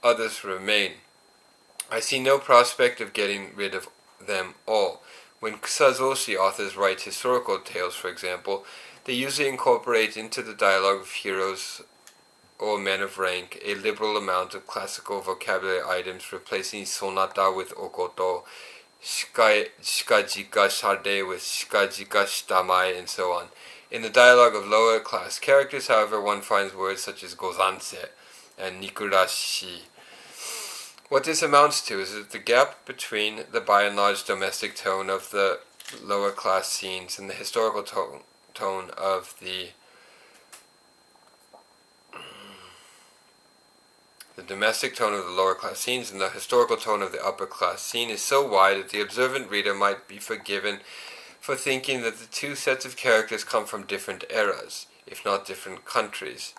others remain. I see no prospect of getting rid of them all. When Kusazoshi authors write historical tales, for example, they usually incorporate into the dialogue of heroes or men of rank a liberal amount of classical vocabulary items, replacing sonata with okoto, shikajika shade with shikajika shitamae, and so on. In the dialogue of lower class characters, however, one finds words such as gozanse and nikurashi. What this amounts to is that the gap between the by and large domestic tone of the lower class scenes and the historical tone of the domestic tone of the lower class scenes and the historical tone of the upper class scene is so wide that the observant reader might be forgiven for thinking that the two sets of characters come from different eras, if not different countries.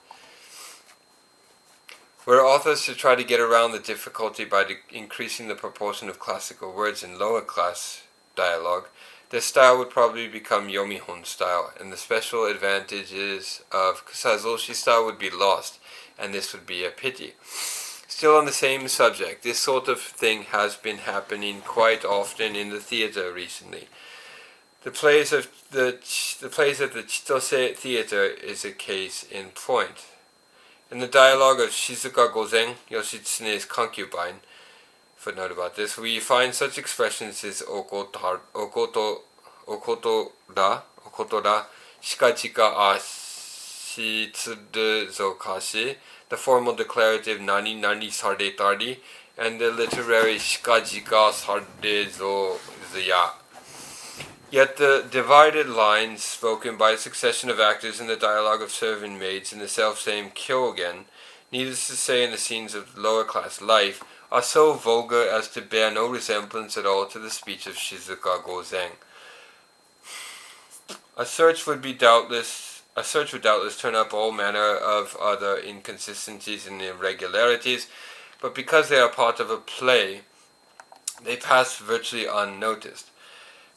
Were authors to try to get around the difficulty by increasing the proportion of classical words in lower class dialogue, their style would probably become Yomihon style, and the special advantages of Kusazoshi style would be lost, and this would be a pity. Still on the same subject, this sort of thing has been happening quite often in the theater recently. The plays at the Chitose Theater is a case in point. In the dialogue of Shizuka Gozen, Yoshitsune's concubine, footnote about this, we find such expressions as okotora, shikajika ashitsuruzokashi, the formal declarative nani nani saretari, and the literary shikajika sarezozuya. Yet the divided lines spoken by a succession of actors in the dialogue of serving maids in the self-same kyogen, needless to say in the scenes of lower-class life, are so vulgar as to bear no resemblance at all to the speech of Shizuka Gozen. A search would doubtless turn up all manner of other inconsistencies and irregularities, but because they are part of a play, they pass virtually unnoticed.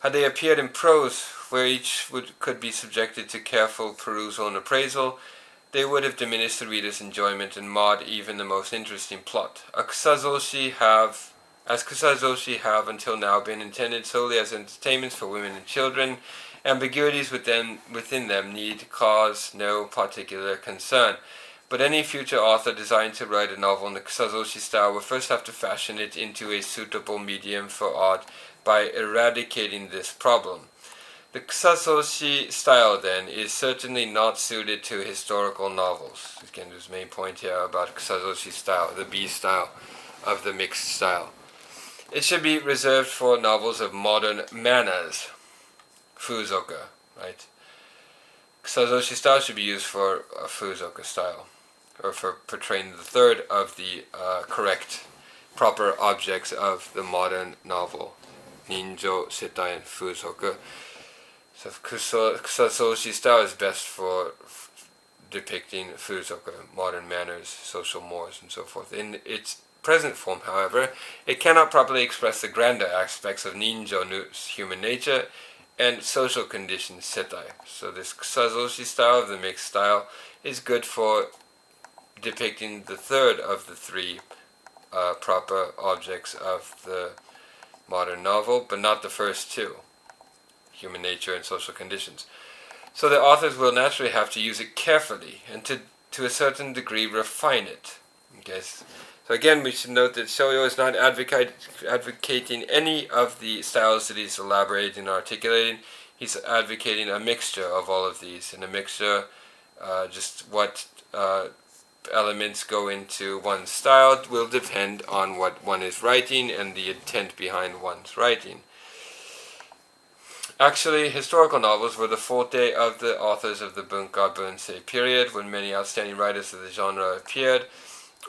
Had they appeared in prose, where each could be subjected to careful perusal and appraisal, they would have diminished the reader's enjoyment and marred even the most interesting plot. As Kusazoshi have until now been intended solely as entertainments for women and children, ambiguities within them need cause no particular concern. But any future author designed to write a novel in the Kusazoshi style will first have to fashion it into a suitable medium for art by eradicating this problem. The Kusazoshi style, then, is certainly not suited to historical novels. Again, there's main point here about Kusazoshi style, the B style of the mixed style. It should be reserved for novels of modern manners, Fuzoka, right? Kusazoshi style should be used for a Fuzoka style, or for portraying the third of the correct, proper objects of the modern novel. Ninjo, Setai, and Fuzoku. So Kusazoshi style is best for depicting Fuzoku, modern manners, social mores, and so forth. In its present form, however, it cannot properly express the grander aspects of ninjo, human nature, and social conditions, setai. So this kusazoshi style of the mixed style is good for depicting the third of the three proper objects of the modern novel, but not the first two, human nature and social conditions. So the authors will naturally have to use it carefully and to a certain degree refine it. Okay. So again, we should note that Shōyō is not advocating any of the styles that he's elaborating and articulating. He's advocating a mixture of all of these, and a mixture, just what elements go into one style will depend on what one is writing and the intent behind one's writing. Actually, historical novels were the forte of the authors of the Bunka Bunsei period, when many outstanding writers of the genre appeared.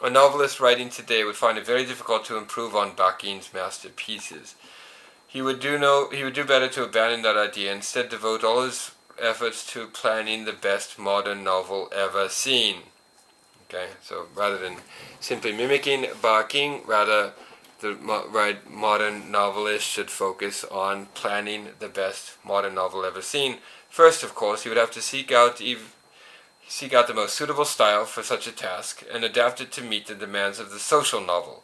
A novelist writing today would find it very difficult to improve on Bakin's masterpieces. He would do better to abandon that idea and instead devote all his efforts to planning the best modern novel ever seen. Okay, so rather than simply mimicking Bakin, rather the modern novelist should focus on planning the best modern novel ever seen. First, of course, he would have to seek out the most suitable style for such a task and adapt it to meet the demands of the social novel.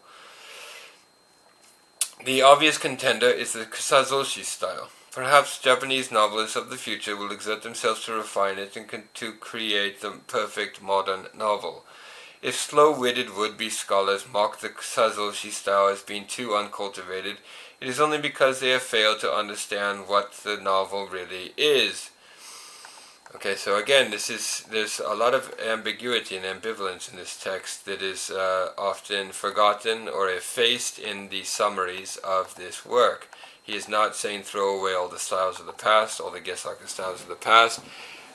The obvious contender is the kusazoshi style. Perhaps Japanese novelists of the future will exert themselves to refine it and to create the perfect modern novel. If slow-witted would-be scholars mock the kusazoshi style as being too uncultivated, it is only because they have failed to understand what the novel really is. Okay, so again, there's a lot of ambiguity and ambivalence in this text that is often forgotten or effaced in the summaries of this work. He is not saying throw away all the styles of the past, all the Gesaka styles of the past.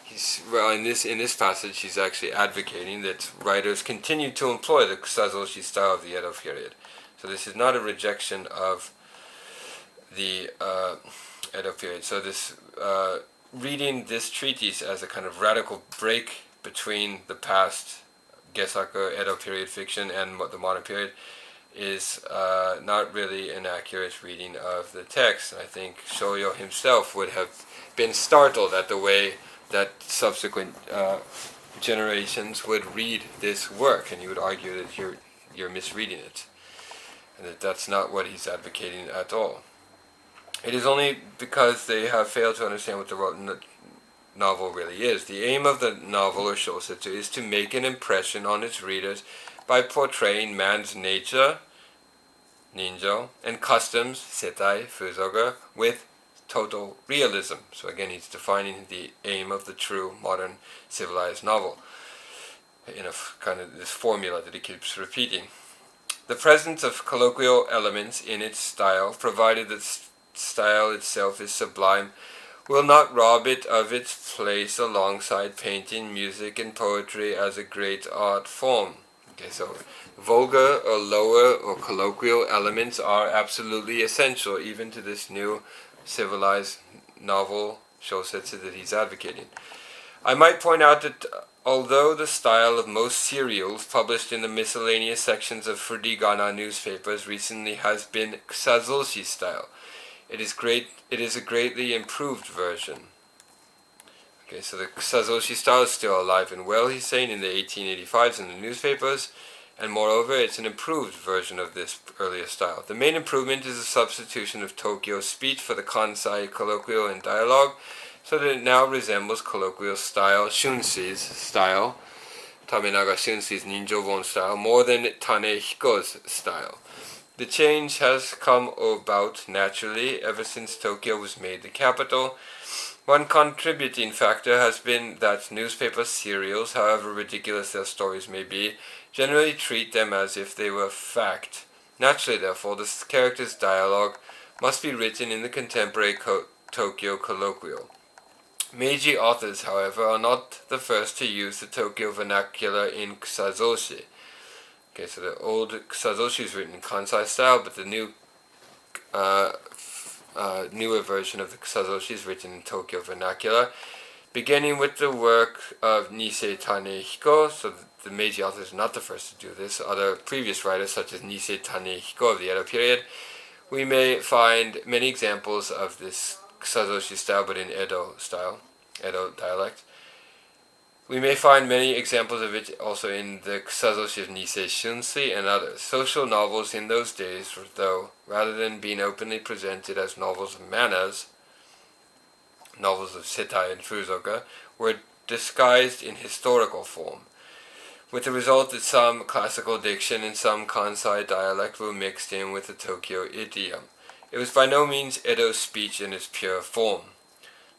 In this passage, he's actually advocating that writers continue to employ the kusazoshi style of the Edo period. So this is not a rejection of the Edo period. So this reading this treatise as a kind of radical break between the past Gesaka Edo period fiction and the modern period is not really an accurate reading of the text. And I think Shōyō himself would have been startled at the way that subsequent generations would read this work, and he would argue that you're misreading it, and that's not what he's advocating at all. It is only because they have failed to understand what the novel really is. The aim of the novel or shōsetsu is to make an impression on its readers by portraying man's nature, ninjo, and customs, setai, fusoga, with total realism. So again, he's defining the aim of the true modern civilized novel in a kind of this formula that he keeps repeating. The presence of colloquial elements in its style, provided that style itself is sublime, will not rob it of its place alongside painting, music, and poetry as a great art form. Okay, so vulgar or lower or colloquial elements are absolutely essential even to this new civilized novel shōsetsu that he's advocating. I might point out that although the style of most serials published in the miscellaneous sections of furigana newspapers recently has been kusazoshi style, it is a greatly improved version. Okay, so the kusazoshi style is still alive and well, he's saying, in the 1885s in the newspapers, and moreover, it's an improved version of this earlier style. The main improvement is the substitution of Tokyo speech for the Kansai colloquial and dialogue, so that it now resembles colloquial style, Shunsui's style, Tabenaga Shunsui's Ninjōbon style, more than Tane Hiko's style. The change has come about naturally ever since Tokyo was made the capital. One contributing factor has been that newspaper serials, however ridiculous their stories may be, generally treat them as if they were fact. Naturally, therefore, the character's dialogue must be written in the contemporary Tokyo colloquial. Meiji authors, however, are not the first to use the Tokyo vernacular in kusazoshi. Okay, so the old kusazoshi is written in Kansai style, but the newer version of the kusazoshi is written in Tokyo vernacular. beginning with the work of Nisei Tanehiko. So the Meiji author is not the first to do this. Other previous writers, such as Nisei Tanehiko of the Edo period, we may find many examples of this kusazoshi style, but in Edo style, Edo dialect. We may find many examples of it also in the kusazoshi of Nisei Shunsui and others. Social novels in those days, though, rather than being openly presented as novels of manners, novels of Setai and Fuzoka, were disguised in historical form, with the result that some classical diction and some Kansai dialect were mixed in with the Tokyo idiom. It was by no means Edo speech in its pure form.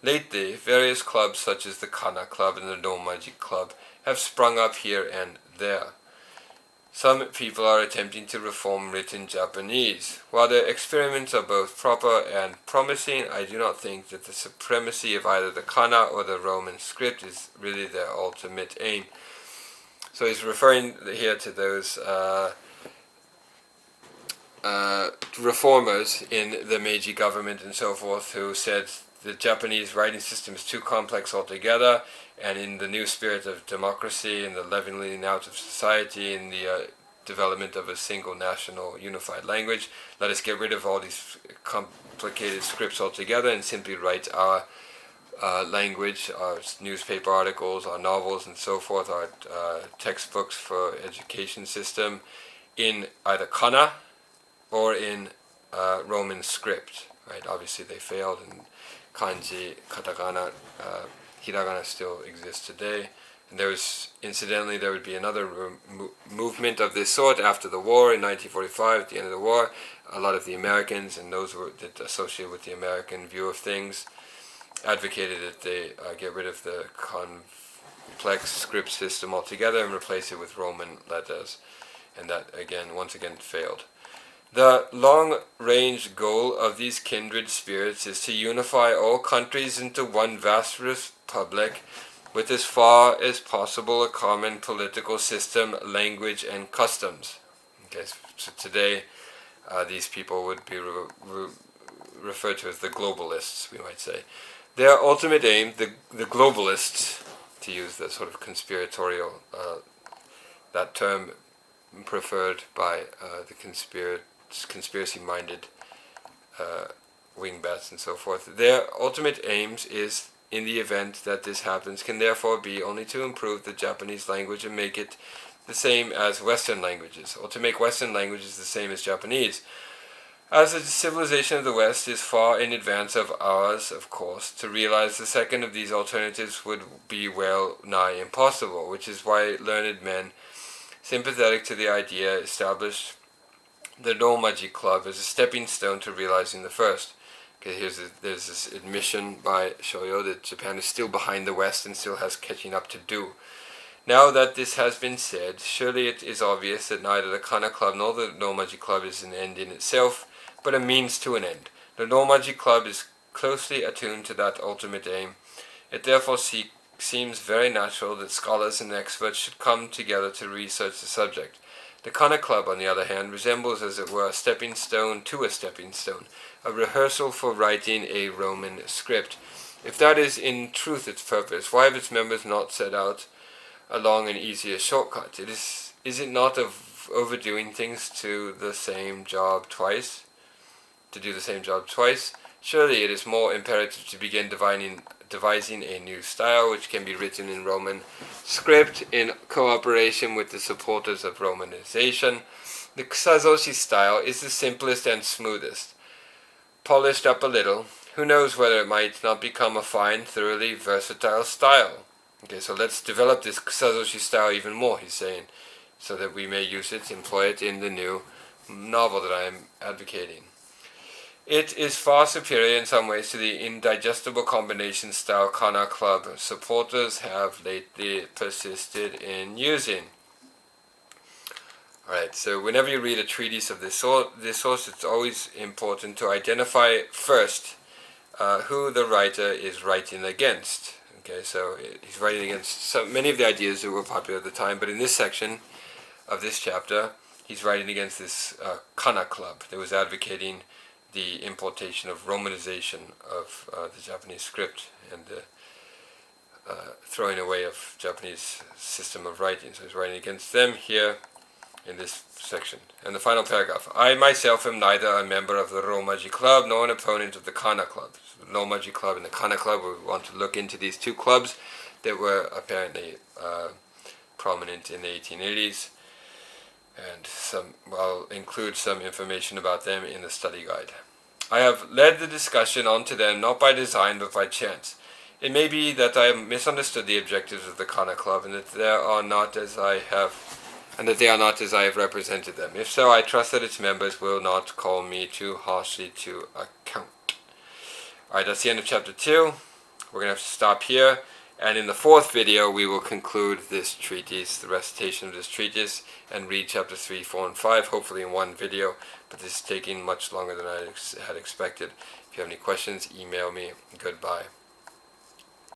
Lately, various clubs such as the Kana Club and the Domaji Club have sprung up here and there. Some people are attempting to reform written Japanese. While their experiments are both proper and promising, I do not think that the supremacy of either the Kana or the Roman script is really their ultimate aim. So he's referring here to those reformers in the Meiji government and so forth who said the Japanese writing system is too complex altogether, and in the new spirit of democracy and the leveling out of society and the development of a single national unified language, let us get rid of all these complicated scripts altogether and simply write our language, our newspaper articles, our novels and so forth, our textbooks for education system in either kana or in Roman script. Right? Obviously they failed, and kanji, katakana, hiragana still exists today. And incidentally, there would be another movement of this sort after the war in 1945, at the end of the war. A lot of the Americans and those that associated with the American view of things advocated that they get rid of the complex script system altogether and replace it with Roman letters. And that, once again, failed. The long-range goal of these kindred spirits is to unify all countries into one vast republic with as far as possible a common political system, language, and customs. Okay, so today these people would be referred to as the globalists, we might say. Their ultimate aim, the globalists, to use the sort of conspiratorial, that term preferred by the conspiracy-minded wingbats and so forth, their ultimate aims is, in the event that this happens, can therefore be only to improve the Japanese language and make it the same as Western languages, or to make Western languages the same as Japanese. As the civilization of the West is far in advance of ours, of course, to realize the second of these alternatives would be well nigh impossible, which is why learned men sympathetic to the idea established the Domaji Club as a stepping stone to realizing the first. Okay, there's this admission by Shōyō that Japan is still behind the West and still has catching up to do. Now that this has been said, surely it is obvious that neither the Kana Club nor the Domaji Club is an end in itself, but a means to an end. The Domaji Club is closely attuned to that ultimate aim. It therefore seems very natural that scholars and experts should come together to research the subject. The Kana Club, on the other hand, resembles, as it were, a stepping stone to a stepping stone, a rehearsal for writing a Roman script. If that is in truth its purpose, why have its members not set out along an easier shortcut? Is it not of overdoing things to do the same job twice? Surely it is more imperative to begin devising a new style which can be written in Roman script in cooperation with the supporters of Romanization. The kusazoshi style is the simplest and smoothest. Polished up a little, who knows whether it might not become a fine, thoroughly versatile style. Okay, so let's develop this kusazoshi style even more, he's saying, so that we may employ it in the new novel that I am advocating. It is far superior in some ways to the indigestible combination style Kana Club supporters have lately persisted in using. Alright, so whenever you read a treatise of this source, it's always important to identify first who the writer is writing against. Okay, so he's writing against many of the ideas that were popular at the time, but in this section of this chapter, he's writing against this Kana Club that was advocating the importation of Romanization of the Japanese script and throwing away of Japanese system of writing. So he's writing against them here in this section. And the final paragraph. I myself am neither a member of the Romaji Club nor an opponent of the Kana Club. So the Romaji Club and the Kana Club, we want to look into these two clubs that were apparently prominent in the 1880s. And I'll include some information about them in the study guide. I have led the discussion onto them not by design but by chance. It may be that I have misunderstood the objectives of the Kana Club and that they are not as I have represented them. If so, I trust that its members will not call me too harshly to account. Alright, that's the end of chapter 2. We're going to have to stop here. And in the 4th video, we will conclude this treatise, the recitation of this treatise, and read chapter 3, 4, and 5, hopefully in one video. But this is taking much longer than I had expected. If you have any questions, email me. Goodbye.